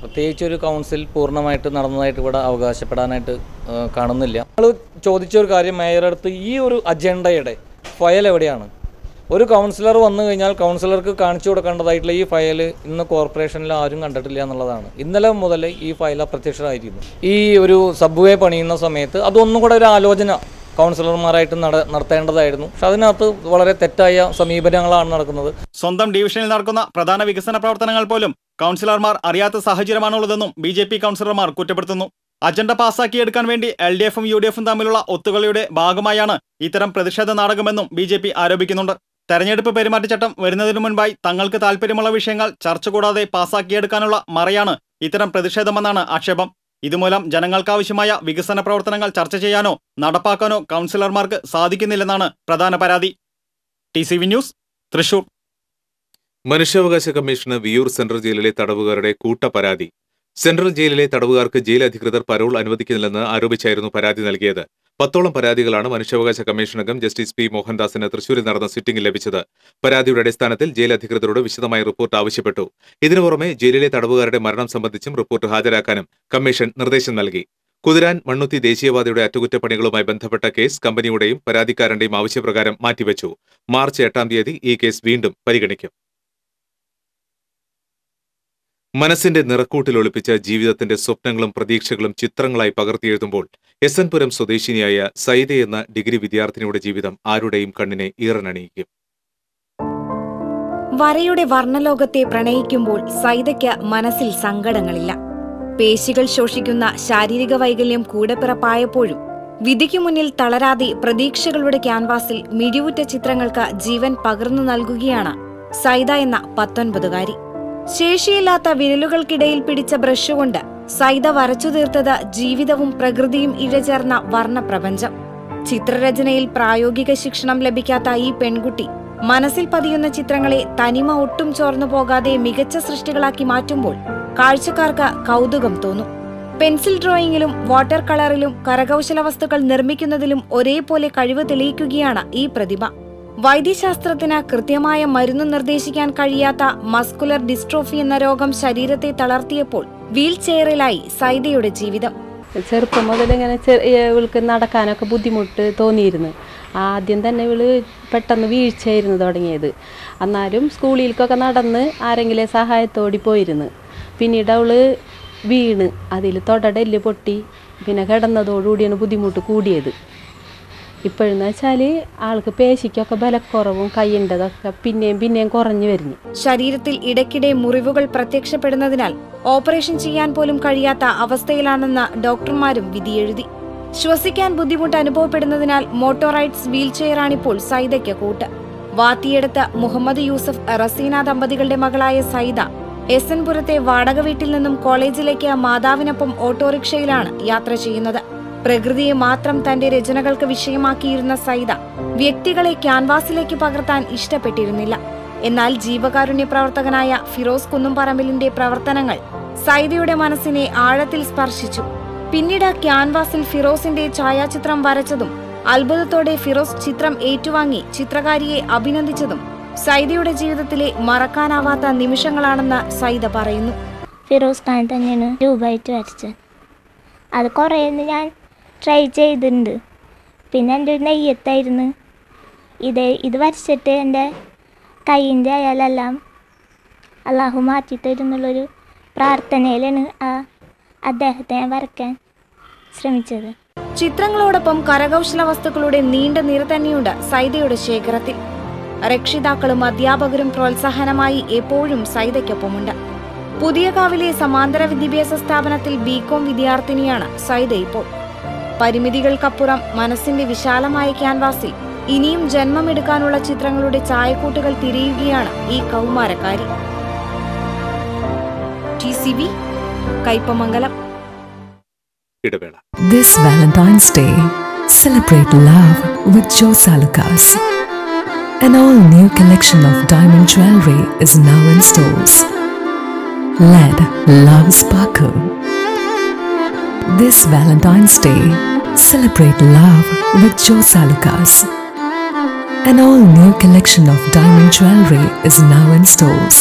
പ്രത്യേകിച്ചൊരു കൗൺസിൽ പൂർണ്ണമായിട്ട് നടന്നതായിട്ട് ഇവിടെ അവകാശപ്പെടാനായിട്ട് കാണുന്നില്ല. നമ്മൾ ചോദിച്ചൊരു കാര്യം മേയറുടെ അടുത്ത്, ഈ ഒരു അജണ്ടയുടെ ഫയൽ എവിടെയാണ്? ഒരു കൗൺസിലർ വന്നു കഴിഞ്ഞാൽ കൗൺസിലർക്ക് കാണിച്ചു കൊടുക്കേണ്ടതായിട്ടുള്ള ഈ ഫയൽ ഇന്ന് കോർപ്പറേഷനിൽ ആരും കണ്ടിട്ടില്ല എന്നുള്ളതാണ്. ഇന്നലെ മുതൽ ഈ ഫയൽ അപ്രത്യക്ഷമായിരുന്നു. ഈ ഒരു സബ്വേ പണിയുന്ന സമയത്ത് അതൊന്നും കൂടെ ഒരു ആലോചന കൗൺസിലർമാരായിട്ട് നടത്തേണ്ടതായിരുന്നു. പക്ഷെ അതിനകത്ത് വളരെ തെറ്റായ സമീപനങ്ങളാണ് നടക്കുന്നത്.
സ്വന്തം ഡിവിഷനിൽ നടക്കുന്ന പ്രധാന വികസന പ്രവർത്തനങ്ങൾ പോലും കൗൺസിലർമാർ അറിയാത്ത സാഹചര്യമാണുള്ളതെന്നും BJP കൗൺസിലർമാർ കുറ്റപ്പെടുത്തുന്നു. അജണ്ട പാസാക്കിയെടുക്കാൻ വേണ്ടി LDFും UDFും തമ്മിലുള്ള ഒത്തുകളിയുടെ ഭാഗമായാണ് ഇത്തരം പ്രതിഷേധ നാടകമെന്നും BJP ആരോപിക്കുന്നുണ്ട്. തെരഞ്ഞെടുപ്പ് പെരുമാറ്റച്ചട്ടം വരുന്നതിനു മുൻപായി തങ്ങൾക്ക് താൽപ്പര്യമുള്ള വിഷയങ്ങൾ ചർച്ച കൂടാതെ പാസാക്കിയെടുക്കാനുള്ള മറയാണ് ഇത്തരം പ്രതിഷേധമെന്നാണ് ആക്ഷേപം. ഇതുമൂലം ജനങ്ങൾക്കാവശ്യമായ വികസന പ്രവർത്തനങ്ങൾ ചർച്ച ചെയ്യാനോ നടപ്പാക്കാനോ കൗൺസിലർമാർക്ക് സാധിക്കുന്നില്ലെന്നാണ് പ്രധാന പരാതി. TCV news, Thrissur.
മനുഷ്യാവകാശ കമ്മീഷന് വിയൂർ സെൻട്രൽ ജയിലിലെ തടവുകാരുടെ കൂട്ടപരാതി. സെൻട്രൽ ജയിലിലെ തടവുകാർക്ക് ജയിൽ അധികൃതർ പരോൾ അനുവദിക്കുന്നില്ലെന്ന് ആരോപിച്ചായിരുന്നു പരാതി നൽകിയത്. 10ഓളം പരാതികളാണ് മനുഷ്യാവകാശ കമ്മീഷനംഗം ജസ്റ്റിസ് P. മോഹൻദാസിന് തൃശൂരിൽ നടന്ന സിറ്റിംഗിൽ ലഭിച്ചത്. പരാതിയുടെ അടിസ്ഥാനത്തിൽ ജയിൽ അധികൃതരോട് വിശദമായ റിപ്പോർട്ട് ആവശ്യപ്പെട്ടു. ഇതിനു പുറമെ ജയിലിലെ തടവുകാരുടെ മരണം സംബന്ധിച്ചും റിപ്പോർട്ട് ഹാജരാക്കാനും കമ്മീഷൻ നിർദ്ദേശം നൽകി. കുതിരാൻ മണ്ണുത്തി ദേശീയപാതയുടെ അറ്റകുറ്റപ്പണികളുമായി ബന്ധപ്പെട്ട കേസ് കമ്പനിയുടെയും പരാതിക്കാരന്റെയും ആവശ്യപ്രകാരം മാറ്റിവെച്ചു. മാർച്ച് 8-ാം തീയതി ഈ കേസ് വീണ്ടും പരിഗണിക്കും. മനസ്സിന്റെ നിറക്കൂട്ടിൽ ഒളിപ്പിച്ച ജീവിതത്തിന്റെ സ്വപ്നങ്ങളും പ്രതീക്ഷകളും ചിത്രങ്ങളായി പകർത്തിയെഴുതുമ്പോൾ SN പുരം സ്വദേശിനിയായ സൈദ എന്ന ഡിഗ്രി വിദ്യാർത്ഥിനിയുടെ ജീവിതം ആരുടെയും കണ്ണിനെ ഈറനണിയിക്കും.
വരയുടെ വർണ്ണലോകത്തെ പ്രണയിക്കുമ്പോൾ സൈദയ്ക്ക് മനസ്സിൽ സങ്കടങ്ങളില്ല. പേശികൾ ശോഷിക്കുന്ന ശാരീരിക വൈകല്യം കൂടെപ്പിറപ്പായപ്പോഴും വിധിക്കു മുന്നിൽ തളരാതെ പ്രതീക്ഷകളുടെ ക്യാൻവാസിൽ മിഴിവുറ്റ ചിത്രങ്ങൾക്ക് ജീവൻ പകർന്നു നൽകുകയാണ് സൈദ എന്ന 19കാരി. ശേഷിയില്ലാത്ത വിരലുകൾക്കിടയിൽ പിടിച്ച ബ്രഷുകൊണ്ട് സൈദ വരച്ചു തീർത്തത് ജീവിതവും പ്രകൃതിയും ഇഴചേർന്ന വർണ്ണപ്രപഞ്ചം. ചിത്രരചനയിൽ പ്രായോഗിക ശിക്ഷണം ലഭിക്കാത്ത ഈ പെൺകുട്ടി മനസ്സിൽ പതിയുന്ന ചിത്രങ്ങളെ തനിമ ഒട്ടും ചോർന്നു പോകാതെ മികച്ച സൃഷ്ടികളാക്കി മാറ്റുമ്പോൾ കാഴ്ചക്കാർക്ക് കൗതുകം തോന്നും. പെൻസിൽ ഡ്രോയിങ്ങിലും വാട്ടർ കളറിലും കരകൗശല വസ്തുക്കൾ നിർമ്മിക്കുന്നതിലും ഒരേപോലെ കഴിവ് തെളിയിക്കുകയാണ് ഈ പ്രതിഭ. വൈദ്യശാസ്ത്രത്തിന് കൃത്യമായ മരുന്ന് നിർദ്ദേശിക്കാൻ കഴിയാത്ത മസ്കുലർ ഡിസ്ട്രോഫി എന്ന രോഗം ശരീരത്തെ തളർത്തിയപ്പോൾ വീൽ ചെയറിലായി സൈദയുടെ ജീവിതം.
ചെറുപ്പം മുതൽ ഇങ്ങനെ ഇവൾക്ക് നടക്കാനൊക്കെ ബുദ്ധിമുട്ട് തോന്നിയിരുന്നു. ആദ്യം തന്നെ ഇവള് പെട്ടെന്ന് വീഴ്ചയായിരുന്നു തുടങ്ങിയത്. എന്നാലും സ്കൂളിലേക്കൊക്കെ നടന്ന് ആരെങ്കിലും സഹായത്തോടി പോയിരുന്നു. പിന്നീട് അവള് വീണ് അതിൽ തൊടടെല്ല് പൊട്ടി. പിന്നെ കിടന്നതോടുകൂടിയാണ് ബുദ്ധിമുട്ട് കൂടിയത്. ഇപ്പോഴെന്ന് വെച്ചാൽ ആൾക്ക് പേശിക്കൊക്കെ ബലക്കുറവും കൈയിൻ്റെതൊക്കെ പിന്നെയും കുറഞ്ഞു വരുന്നു.
ശരീരത്തിൽ ഇടയ്ക്കിടെ മുറിവുകൾ പ്രത്യക്ഷപ്പെടുന്നതിനാൽ ഓപ്പറേഷൻ ചെയ്യാൻ പോലും കഴിയാത്ത അവസ്ഥയിലാണെന്ന് ഡോക്ടർമാരും വിധിയെഴുതി. ശ്വസിക്കാൻ ബുദ്ധിമുട്ട് അനുഭവപ്പെടുന്നതിനാൽ മോട്ടോറൈഡ്സ് വീൽ ചെയറാണിപ്പോൾ സൈദയ്ക്ക് കൂട്ട്. വാത്തിയെടുത്ത് മുഹമ്മദ് യൂസഫ് റസീന ദമ്പതികളുടെ മകളായ സൈദ SN പുരത്തെ വാടക വീട്ടിൽ നിന്നും കോളേജിലേക്ക് മാതാവിനൊപ്പം ഓട്ടോറിക്ഷയിലാണ് യാത്ര ചെയ്യുന്നത്. പ്രകൃതിയെ മാത്രം തന്റെ രചനകൾക്ക് വിഷയമാക്കിയിരുന്ന സൈദ വ്യക്തികളെ ക്യാൻവാസിലേക്ക് പകർത്താൻ ഇഷ്ടപ്പെട്ടിരുന്നില്ല. എന്നാൽ ജീവകാരുണ്യ പ്രവർത്തകനായ ഫിറോസ് കുന്നുംപറമ്പിലിന്റെ പ്രവർത്തനങ്ങൾ സൈദയുടെ മനസ്സിനെ ആഴത്തിൽ സ്പർശിച്ചു. പിന്നീട് ക്യാൻവാസിൽ ഫിറോസിന്റെ ഛായാചിത്രം വരച്ചതും അത്ഭുതത്തോടെ ഫിറോസ് ചിത്രം ഏറ്റുവാങ്ങി ചിത്രകാരിയെ അഭിനന്ദിച്ചതും സൈദയുടെ ജീവിതത്തിലെ മറക്കാനാവാത്ത നിമിഷങ്ങളാണെന്ന് സൈദ പറയുന്നു.
ഫിറോസ് ഖാൻ തന്നെയാണ് രൂപമായിട്ട് വരച്ചത്. അത് കുറേ ഞാൻ ട്രൈ ചെയ്തിട്ടുണ്ട്. പിന്നെ എൻ്റെ ഒരു നെയ്യത്തായിരുന്നു ഇത് വരച്ചിട്ട് എൻ്റെ കൈയിൻ്റെ അയാളെല്ലാം അള്ളാഹു മാറ്റിത്തരുന്നുള്ളൊരു പ്രാർത്ഥനയിലാണ് അദ്ദേഹത്തെ ഞാൻ വരയ്ക്കാൻ ശ്രമിച്ചത്.
ചിത്രങ്ങളോടൊപ്പം കരകൗശല വസ്തുക്കളുടെ നീണ്ട നിര തന്നെയുണ്ട് സൈദയുടെ ശേഖരത്തിൽ. രക്ഷിതാക്കളും അധ്യാപകരും പ്രോത്സാഹനമായി എപ്പോഴും സൈദയ്ക്കൊപ്പമുണ്ട്. പുതിയകാവിലെ സമാന്തര വിദ്യാഭ്യാസ സ്ഥാപനത്തിൽ BCom വിദ്യാർത്ഥിനിയാണ് സൈദ ഇപ്പോൾ. പരിമിതികൾക്കപ്പുറം മനസ്സിന്റെ വിശാലമായ ക്യാൻവാസിൽ ഇനിയും ജന്മമെടുക്കാനുള്ള ചിത്രങ്ങളുടെ ചായക്കൂട്ടുകൾ തിരയുകയാണ് ഈ കൗമാരക്കാരി. TCV Kaipamangalam.
This Valentine's Day, celebrate love with Jose Alucas. An all-new collection of diamond jewelry is now in stores. Let love sparkle. This Valentine's Day, celebrate love with Jose Alucas. An all-new collection of diamond jewelry is now in stores.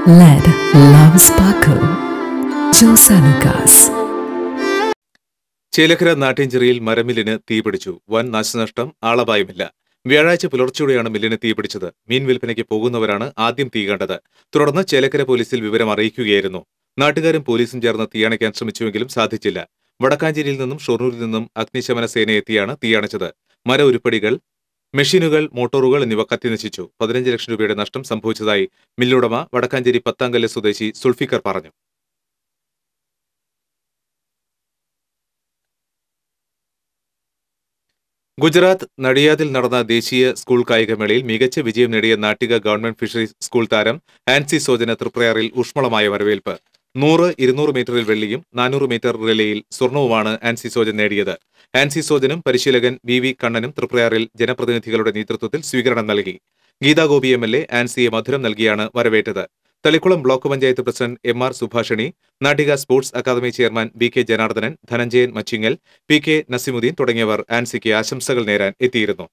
Let love sparkle. Josa Lucas.
Chelakkara നാട്ടിൻചിറയിൽ മരമില്ലിന് തീപിടിച്ചു. വൻ നാശനഷ്ടം, ആളപായമില്ല. വ്യാഴാഴ്ച പുലർച്ചെയോടെയാണ് മില്ലിന് തീപിടിച്ചത്. മീൻ വിൽപ്പനയ്ക്ക് പോകുന്നവരാണ് ആദ്യം തീ കണ്ടത്. തുടർന്ന് ചേലക്കര പോലീസിൽ വിവരം അറിയിക്കുകയായിരുന്നു. നാട്ടുകാരും പോലീസും ചേർന്ന് തീയണയ്ക്കാൻ ശ്രമിച്ചുവെങ്കിലും സാധിച്ചില്ല. വടക്കാഞ്ചേരിയിൽ നിന്നും ഷൊർണൂരിൽ നിന്നും അഗ്നിശമന സേന എത്തിയാണ് തീയണച്ചത്. മര ഉരുപ്പടികൾ, മെഷീനുകൾ, മോട്ടോറുകൾ എന്നിവ കത്തിനശിച്ചു. 15 ലക്ഷം രൂപയുടെ നഷ്ടം സംഭവിച്ചതായി മില്ലുടമ വടക്കാഞ്ചേരി പത്താങ്കല്ല് സ്വദേശി സുൽഫിക്കർ പറഞ്ഞു. ഗുജറാത്ത് നടിയാദിൽ നടന്ന ദേശീയ സ്കൂൾ കായികമേളയിൽ മികച്ച വിജയം നേടിയ നാട്ടിക ഗവൺമെന്റ് ഫിഷറീസ് സ്കൂൾ താരം ആൻസി സോജന് തൃപ്രയാറിൽ ഊഷ്മളമായ വരവേൽപ്പ്. 100, 200 മീറ്ററിൽ വെള്ളിയും 400 മീറ്റർ റിലേയിൽ സ്വർണവുമാണ് ആൻസി സോജൻ നേടിയത്. ആൻസി സോജനും പരിശീലകൻ VV കണ്ണനും തൃപ്രയാറിൽ ജനപ്രതിനിധികളുടെ നേതൃത്വത്തിൽ സ്വീകരണം നൽകി. ഗീതാഗോപി MLA ആൻസിയെ മധുരം നൽകിയാണ് വരവേറ്റത്. Thalikulam block panchayat president MR Subhashini, Nattika sports academy chairman BK Janardhanan, Dhananjayan Machingal, PK Nasimuddin തുടങ്ങിയവർ ആൻസിക്ക് ആശംസകൾ നേരാൻ എത്തിയിരുന്നു.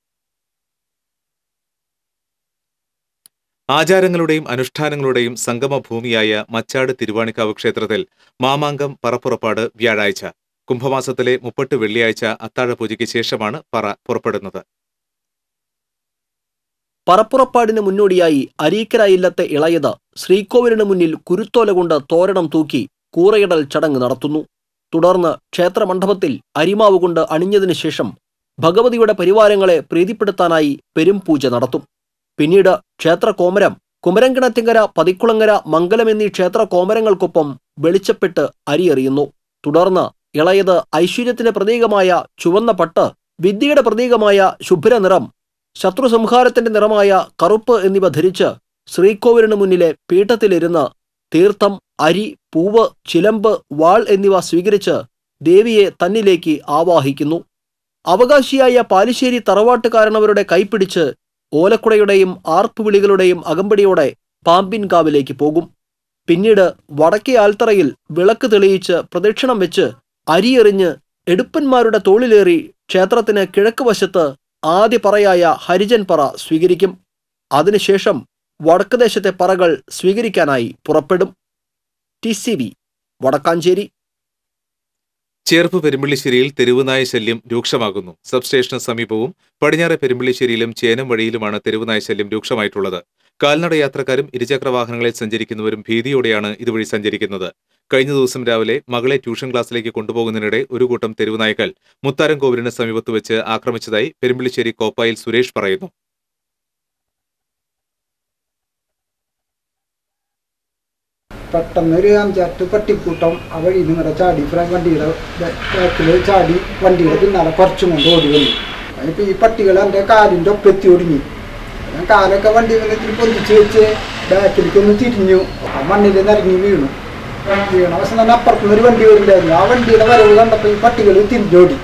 ആചാരങ്ങളുടെയും അനുഷ്ഠാനങ്ങളുടെയും സംഗമഭൂമിയായ മച്ചാട് തിരുവാണിക്കാവ് ക്ഷേത്രത്തിൽ മാമാങ്കം പറപ്പുറപ്പാട് വ്യാഴാഴ്ച. കുംഭമാസത്തിലെ 30 വെള്ളിയാഴ്ച അത്താഴപൂജയ്ക്ക് ശേഷമാണ് പറ പുറപ്പെടുന്നത്.
പറപ്പുറപ്പാടിന് മുന്നോടിയായി അരീക്കര ഇല്ലത്തെ ഇളയത് ശ്രീകോവിലിന് മുന്നിൽ കുരുത്തോല കൊണ്ട് തോരണം തൂക്കി കൂറയിടൽ ചടങ്ങ് നടത്തുന്നു. തുടർന്ന് ക്ഷേത്രമണ്ഡപത്തിൽ അരിമാവ് കൊണ്ട് അണിഞ്ഞതിനു ശേഷം ഭഗവതിയുടെ പരിവാരങ്ങളെ പ്രീതിപ്പെടുത്താനായി പെരുംപൂജ നടത്തും. പിന്നീട് ക്ഷേത്ര കോമരം, കുമരംകിണറ്റിങ്കര, പതിക്കുളങ്ങര, മംഗലം എന്നീ ക്ഷേത്ര കോമരങ്ങൾക്കൊപ്പം വെളിച്ചപ്പെട്ട് അരിയെറിയുന്നു. തുടർന്ന് ഇളയത് ഐശ്വര്യത്തിന് പ്രതീകമായ ചുവന്ന പട്ട്, വിദ്യയുടെ പ്രതീകമായ ശുഭ്ര നിറം, ശത്രുസംഹാരത്തിന്റെ നിറമായ കറുപ്പ് എന്നിവ ധരിച്ച് ശ്രീകോവിലിന് മുന്നിലെ പീഠത്തിലിരുന്ന് തീർത്ഥം, അരി, പൂവ്, ചിലമ്പ്, വാൾ എന്നിവ സ്വീകരിച്ച് ദേവിയെ തന്നിലേക്ക് ആവാഹിക്കുന്നു. അവകാശിയായ പാലിശ്ശേരി തറവാട്ടുകാരനവരുടെ കൈപ്പിടിച്ച് ഓലക്കുടയുടെയും ആർപ്പുവിളികളുടെയും അകമ്പടിയോടെ പാമ്പിൻകാവിലേക്ക് പോകും. പിന്നീട് വടക്കേ ആൽത്തറയിൽ വിളക്ക് തെളിയിച്ച് പ്രദക്ഷിണം വെച്ച് അരിയെറിഞ്ഞ് എടുപ്പന്മാരുടെ തോളിലേറി ക്ഷേത്രത്തിന് കിഴക്ക് വശത്ത് ആദ്യ പറയായ ഹരിജൻ പറ സ്വീകരിക്കും. അതിനുശേഷം വടക്ക് ദേശത്തെ പറകൾ സ്വീകരിക്കാനായി പുറപ്പെടും. TCB വടക്കാഞ്ചേരി.
ചേർപ്പ് പെരുമ്പള്ളിശ്ശേരിയിൽ തെരുവുനായ ശല്യം രൂക്ഷമാകുന്നു. സബ്സ്റ്റേഷന് സമീപവും പടിഞ്ഞാറെ പെരുമ്പള്ളിശ്ശേരിയിലും ചേനം വഴിയിലുമാണ് തെരുവുനായ ശല്യം രൂക്ഷമായിട്ടുള്ളത്. കാൽനട യാത്രക്കാരും ഇരുചക്ര വാഹനങ്ങളിൽ സഞ്ചരിക്കുന്നവരും ഭീതിയോടെയാണ് ഇതുവഴി സഞ്ചരിക്കുന്നത്. കഴിഞ്ഞ ദിവസം രാവിലെ മകളെ ട്യൂഷൻ ക്ലാസ്സിലേക്ക് കൊണ്ടുപോകുന്നതിനിടെ ഒരു കൂട്ടം തെരുവുനായ്ക്കൾ മുത്താരം കോവിലിന് സമീപത്ത് വെച്ച് ആക്രമിച്ചതായി പെരുമ്പള്ളിശ്ശേരി കോപ്പായിൽ സുരേഷ് പറയുന്നു.
പെട്ടെന്നൊരു 5-8 പട്ടിക്കൂട്ടം ആ വഴി നിങ്ങളുടെ ചാടി വണ്ടിയുടെ ബാക്കിൽ ചാടി വണ്ടിയുടെ പിന്നാലെ കുറച്ചും കൊണ്ട് ഓടി വന്നു. അതിപ്പോൾ ഈ പട്ടികൾ എൻ്റെ കാലിൻ്റെ ഒപ്പെത്തി ഒടുങ്ങി. ഞാൻ കാലൊക്കെ വണ്ടി വന്നിട്ട് പൊന്തിച്ച് വെച്ച് ബാക്കിലേക്കൊന്ന് തിരിഞ്ഞു. ആ മണ്ണിൽ നിറങ്ങി വീണു. വീണ അവസ്ഥ തന്നെ അപ്പുറത്തുനിന്നൊരു വണ്ടി വരുന്നുണ്ടായിരുന്നു. ആ വണ്ടിയുടെ വരവ് കണ്ടപ്പോൾ ഈ പട്ടികൾ തിരിഞ്ഞോടി.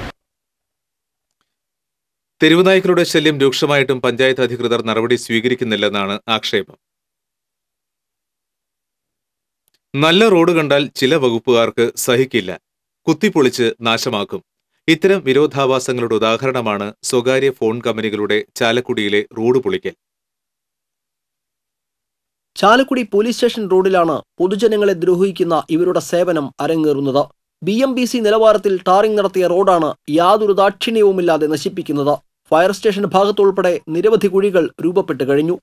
തെരുവുനായ്ക്കളുടെ ശല്യം രൂക്ഷമായിട്ടും പഞ്ചായത്ത് അധികൃതർ നടപടി സ്വീകരിക്കുന്നില്ലെന്നാണ് ആക്ഷേപം. നല്ല റോഡ് കണ്ടാൽ ചില വകുപ്പുകാർക്ക് സഹിക്കില്ല, കുത്തിപ്പൊളിച്ച് നാശമാക്കും. ഇത്തരം വിരോധാഭാസങ്ങളുടെ ഉദാഹരണമാണ് സ്വകാര്യ ഫോൺ കമ്പനികളുടെ ചാലക്കുടിയിലെ റോഡ് പൊളിക്കൽ.
ചാലക്കുടി പോലീസ് സ്റ്റേഷൻ റോഡിലാണ് പൊതുജനങ്ങളെ ദ്രോഹിക്കുന്ന ഇവരുടെ സേവനം അരങ്ങേറുന്നത്. BMBC നിലവാരത്തിൽ ടാറിംഗ് നടത്തിയ റോഡാണ് യാതൊരു ദാക്ഷിണ്യവുമില്ലാതെ നശിപ്പിക്കുന്നത്. ഫയർ സ്റ്റേഷൻ ഭാഗത്തുൾപ്പെടെ നിരവധി കുഴികൾ രൂപപ്പെട്ടു കഴിഞ്ഞു.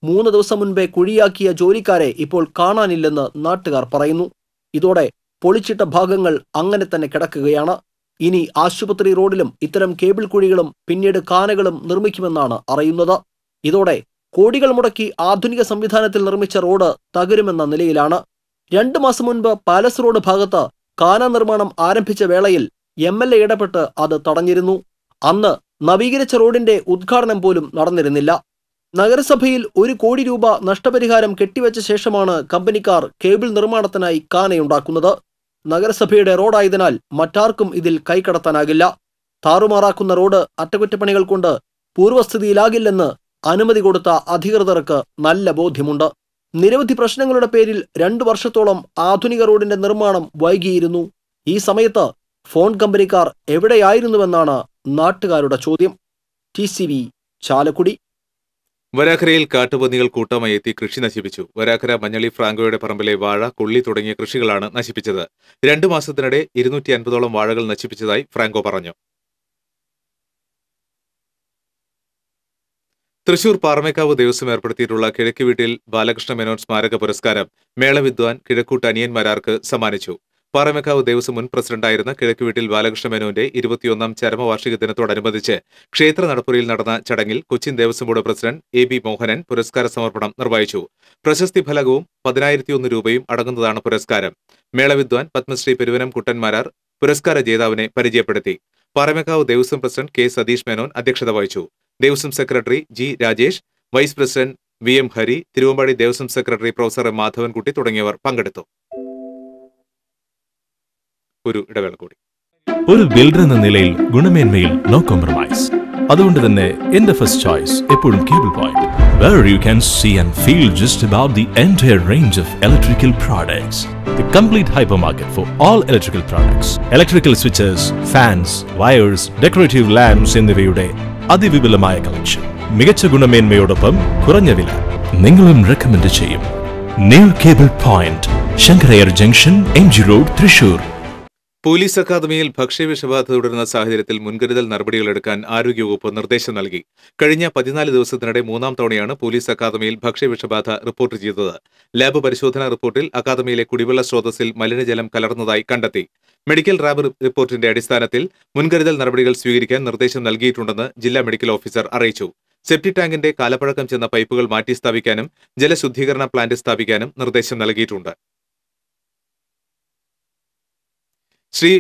3 ദിവസം മുൻപേ കുഴിയാക്കിയ ജോലിക്കാരെ ഇപ്പോൾ കാണാനില്ലെന്ന് നാട്ടുകാർ പറയുന്നു. ഇതോടെ പൊളിച്ചിട്ട ഭാഗങ്ങൾ അങ്ങനെ തന്നെ കിടക്കുകയാണ്. ഇനി ആശുപത്രി റോഡിലും ഇത്തരം കേബിൾ കുഴികളും പിന്നീട് കാനകളും നിർമ്മിക്കുമെന്നാണ് അറിയുന്നത്. ഇതോടെ കോടികൾ മുടക്കി ആധുനിക സംവിധാനത്തിൽ നിർമ്മിച്ച റോഡ് തകരുമെന്ന നിലയിലാണ്. 2 മാസം മുൻപ് പാലസ് റോഡ് ഭാഗത്ത് കാന നിർമ്മാണം ആരംഭിച്ച വേളയിൽ MLA ഇടപെട്ട് അത് തടഞ്ഞിരുന്നു. അന്ന് നവീകരിച്ച റോഡിന്റെ ഉദ്ഘാടനം പോലും നടന്നിരുന്നില്ല. നഗരസഭയിൽ 1 കോടി രൂപ നഷ്ടപരിഹാരം കെട്ടിവെച്ച ശേഷമാണ് കമ്പനിക്കാർ കേബിൾ നിർമ്മാണത്തിനായി കാനയുണ്ടാക്കുന്നത്. നഗരസഭയുടെ റോഡായതിനാൽ മറ്റാർക്കും ഇതിൽ കൈകടത്താനാകില്ല. താറുമാറാക്കുന്ന റോഡ് അറ്റകുറ്റപ്പണികൾ കൊണ്ട് പൂർവ്വസ്ഥിതിയിലാകില്ലെന്ന് അനുമതി കൊടുത്ത അധികൃതർക്ക് നല്ല ബോധ്യമുണ്ട്. നിരവധി പ്രശ്നങ്ങളുടെ പേരിൽ 2 വർഷത്തോളം ആധുനിക റോഡിന്റെ നിർമ്മാണം വൈകിയിരുന്നു. ഈ സമയത്ത് ഫോൺ കമ്പനിക്കാർ എവിടെയായിരുന്നുവെന്നാണ് നാട്ടുകാരുടെ ചോദ്യം. TCB ചാലക്കുടി.
വരാക്കരയിൽ കാട്ടുപന്നികൾ കൂട്ടമായി എത്തി കൃഷി നശിപ്പിച്ചു. വരാക്കര മഞ്ഞളി ഫ്രാങ്കോയുടെ പറമ്പിലെ വാഴ, കൊള്ളി തുടങ്ങിയ കൃഷികളാണ് നശിപ്പിച്ചത്. 2 മാസത്തിനിടെ 250ഓളം വാഴകൾ നശിപ്പിച്ചതായി ഫ്രാങ്കോ പറഞ്ഞു. തൃശൂർ പാറമേക്കാവ് ദേവസ്വം ഏർപ്പെടുത്തിയിട്ടുള്ള കിഴക്ക് വീട്ടിൽ ബാലകൃഷ്ണ മേനോൻ സ്മാരക പുരസ്കാരം മേളവിദ്വാൻ കിഴക്കൂട്ട് അനിയന്മാരാർക്ക് സമ്മാനിച്ചു. പാറമേക്കാവ് ദേവസ്വം മുൻ പ്രസിഡന്റായിരുന്ന കിഴക്ക് വീട്ടിൽ ബാലകൃഷ്ണ മേനോന്റെ 21ാം ചരമവാർഷിക ദിനത്തോടനുബന്ധിച്ച് ക്ഷേത്ര നടപ്പുരയിൽ നടന്ന ചടങ്ങിൽ Cochin Devaswom board president AB Mohanan പുരസ്കാര സമർപ്പണം നിർവഹിച്ചു. പ്രശസ്തി ഫലകവും 10,001 രൂപയും അടങ്ങുന്നതാണ് പുരസ്കാരം. മേളവിദ്വാൻ പത്മശ്രീ പെരുവനം കുട്ടന്മാരാർ പുരസ്കാര ജേതാവിനെ പരിചയപ്പെടുത്തി. Paramekkavu Devaswom president K. സതീഷ് മേനോൻ അധ്യക്ഷത വഹിച്ചു. Devaswom secretary G. Rajesh, vice president VM Hari, Thiruvambady Devaswom secretary professor M. Madhavankutty തുടങ്ങിയവർ പങ്കെടുത്തു. ഒരു ഇടവേള കൂടി.
ഒരു ബിൽഡർ എന്ന നിലയിൽ ഗുണമേന്മയിൽ നോ കോംപ്രമൈസ്. അതുകൊണ്ട് തന്നെ എന്റെ ഫസ്റ്റ് ചോയ്സ് എപ്പോഴും cable point, where you can see and feel just about the entire range of electrical products. The complete hypermarket for all electrical products. Electrical switches, fans, wires, decorative lamps എന്നിവയുടെ അതിവിപുലമായ collection. മികച്ച ഗുണമേന്മയോടൊപ്പം കുറഞ്ഞ വില. നിങ്ങളും recommend ചെയ്യും. New cable point, Sankara Iyer junction, MG road, Thrissur.
Police അക്കാദമിയിൽ ഭക്ഷ്യവിഷബാധ തുടരുന്ന സാഹചര്യത്തിൽ മുൻകരുതൽ നടപടികളെടുക്കാൻ ആരോഗ്യവകുപ്പ് നിർദ്ദേശം നൽകി. കഴിഞ്ഞ 14 ദിവസത്തിനിടെ 3ാം തവണയാണ് പോലീസ് അക്കാദമിയിൽ ഭക്ഷ്യവിഷബാധ റിപ്പോർട്ട് ചെയ്തത്. ലാബ് പരിശോധനാ റിപ്പോർട്ടിൽ അക്കാദമിയിലെ കുടിവെള്ള സ്രോതസ്സിൽ മലിനജലം കലർന്നതായി കണ്ടെത്തി. മെഡിക്കൽ ലാബ് റിപ്പോർട്ടിന്റെ അടിസ്ഥാനത്തിൽ മുൻകരുതൽ നടപടികൾ സ്വീകരിക്കാൻ നിർദ്ദേശം നൽകിയിട്ടുണ്ടെന്ന് ജില്ലാ മെഡിക്കൽ ഓഫീസർ അറിയിച്ചു. സെപ്റ്റി ടാങ്കിന്റെ കാലപ്പഴക്കം ചെന്ന പൈപ്പുകൾ മാറ്റി സ്ഥാപിക്കാനും ജലശുദ്ധീകരണ പ്ലാന്റ് സ്ഥാപിക്കാനും നിർദ്ദേശം നൽകിയിട്ടുണ്ട്. ശ്രീ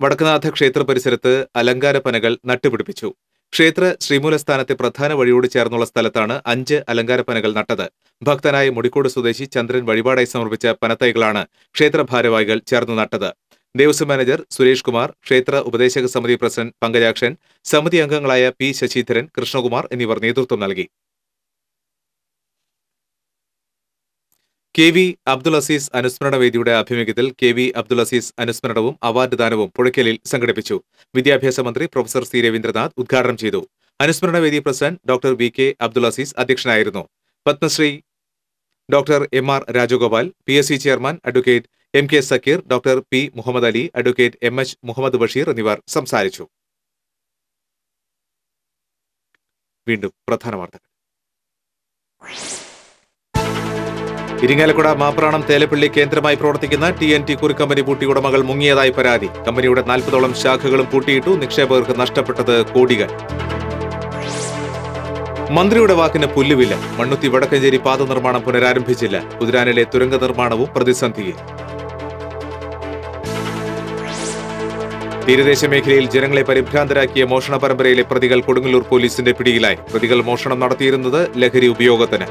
വടക്കനാഥ ക്ഷേത്ര പരിസരത്ത് അലങ്കാര പനകൾ നട്ടുപിടിപ്പിച്ചു. ക്ഷേത്ര ശ്രീമൂലസ്ഥാനത്തെ പ്രധാന വഴിയോട് ചേർന്നുള്ള സ്ഥലത്താണ് 5 അലങ്കാര പനകൾ നട്ടത്. ഭക്തനായ മുടിക്കോട് സ്വദേശി ചന്ദ്രൻ വഴിപാടായി സമർപ്പിച്ച പനത്തൈകളാണ് ക്ഷേത്ര ഭാരവാഹികൾ ചേർന്ന് നട്ടത്. ദേവസ്വം മാനേജർ സുരേഷ് കുമാർ, ക്ഷേത്ര ഉപദേശക സമിതി പ്രസിഡന്റ് പങ്കജാക്ഷൻ, സമിതി അംഗങ്ങളായ P. ശശിധരൻ, കൃഷ്ണകുമാർ എന്നിവർ നേതൃത്വം നൽകി. KV അബ്ദുൽ അസീസ് അനുസ്മരണ വേദിയുടെ ആഭിമുഖ്യത്തിൽ KV അബ്ദുൽ അസീസ് അനുസ്മരണവും അവാർഡ് ദാനവും പുഴയ്ക്കലിൽ സംഘടിപ്പിച്ചു. വിദ്യാഭ്യാസ മന്ത്രി പ്രൊഫസർ C. രവീന്ദ്രനാഥ് ഉദ്ഘാടനം ചെയ്തു. അനുസ്മരണ വേദി president doctor VK Abdul Aziz അധ്യക്ഷനായിരുന്നു. Padmashri doctor MR Rajagopal, PSC chairman advocate MK Zakir, doctor P. Muhammad Ali, advocate MH Muhammad Basheer എന്നിവർ സംസാരിച്ചു. വീണ്ടും പ്രധാന വാർത്തകൾ. ഇരിങ്ങാലക്കുട മാപ്രാണം തേലപ്പള്ളി കേന്ദ്രമായി പ്രവർത്തിക്കുന്ന TNT കുറിക്കമ്പനി പൂട്ടി ഉടമകൾ മുങ്ങിയതായി പരാതി. കമ്പനിയുടെ 40ഓളം ശാഖകളും പൂട്ടിയിട്ടു. നിക്ഷേപകർക്ക് നഷ്ടപ്പെട്ടത് കോടികൾ. മന്ത്രിയുടെ വാക്കിന് പുല്ലുവില്ല. മണ്ണുത്തി വടക്കഞ്ചേരി പാത നിർമ്മാണം പുനരാരംഭിച്ചില്ല. കുതിരാനിലെ തുരങ്ക നിർമ്മാണവും പ്രതിസന്ധിയിൽ. തീരദേശ മേഖലയിൽ ജനങ്ങളെ പരിഭ്രാന്തരാക്കിയ മോഷണ പരമ്പരയിലെ പ്രതികൾ കൊടുങ്ങല്ലൂർ പോലീസിന്റെ പിടിയിലായി. പ്രതികൾ മോഷണം നടത്തിയിരുന്നത് ലഹരി ഉപയോഗത്തിന്.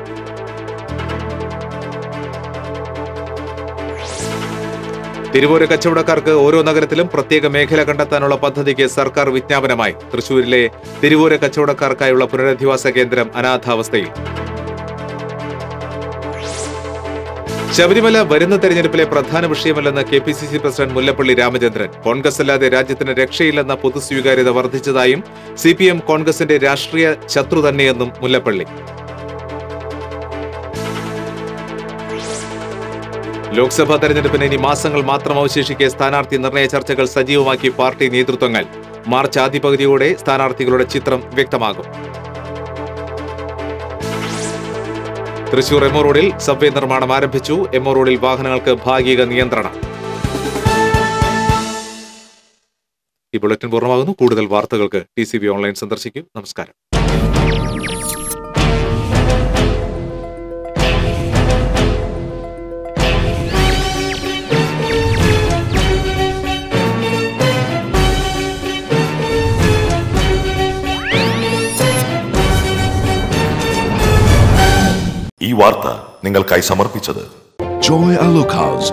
തിരുവോര കച്ചവടക്കാർക്ക് ഓരോ നഗരത്തിലും പ്രത്യേക മേഖല കണ്ടെത്താനുള്ള പദ്ധതിക്ക് സർക്കാർ വിജ്ഞാപനമായി. തൃശൂരിലെ തിരുവോര കച്ചവടക്കാർക്കായുള്ള പുനരധിവാസ കേന്ദ്രം അനാഥാവസ്ഥയിൽ. ശബരിമല വരുന്ന തെരഞ്ഞെടുപ്പിലെ പ്രധാന വിഷയമല്ലെന്ന് KPCC പ്രസിഡന്റ് മുല്ലപ്പള്ളി രാമചന്ദ്രൻ. കോൺഗ്രസ് അല്ലാതെ രാജ്യത്തിന് രക്ഷയില്ലെന്ന പൊതുസ്വീകാര്യത വർദ്ധിച്ചതായും CPM കോൺഗ്രസിന്റെ രാഷ്ട്രീയ ശത്രു തന്നെയെന്നും മുല്ലപ്പള്ളി. ലോക്സഭാ തെരഞ്ഞെടുപ്പിന് ഇനി മാസങ്ങൾ മാത്രം അവശേഷിക്കെ സ്ഥാനാർത്ഥി നിർണയ ചർച്ചകൾ സജീവമാക്കി പാർട്ടി നേതൃത്വങ്ങൾ. മാർച്ച് ആദ്യ പകുതിയോടെ സ്ഥാനാർത്ഥികളുടെ ചിത്രം വ്യക്തമാകും. തൃശൂർ MO റോഡിൽ സബ്വേ നിർമ്മാണം ആരംഭിച്ചു. MO റോഡിൽ വാഹനങ്ങൾക്ക് ഭാഗിക നിയന്ത്രണം. ഈ ബുള്ളറ്റിൻ പൂർണ്ണമാകുന്നു. കൂടുതൽ വാർത്തകൾക്ക് TCB ഓൺലൈൻ സന്ദർശിക്കൂ. നമസ്കാരം.
ഈ വാർത്ത നിങ്ങൾക്കായി സമർപ്പിച്ചത്
Joy Alucas.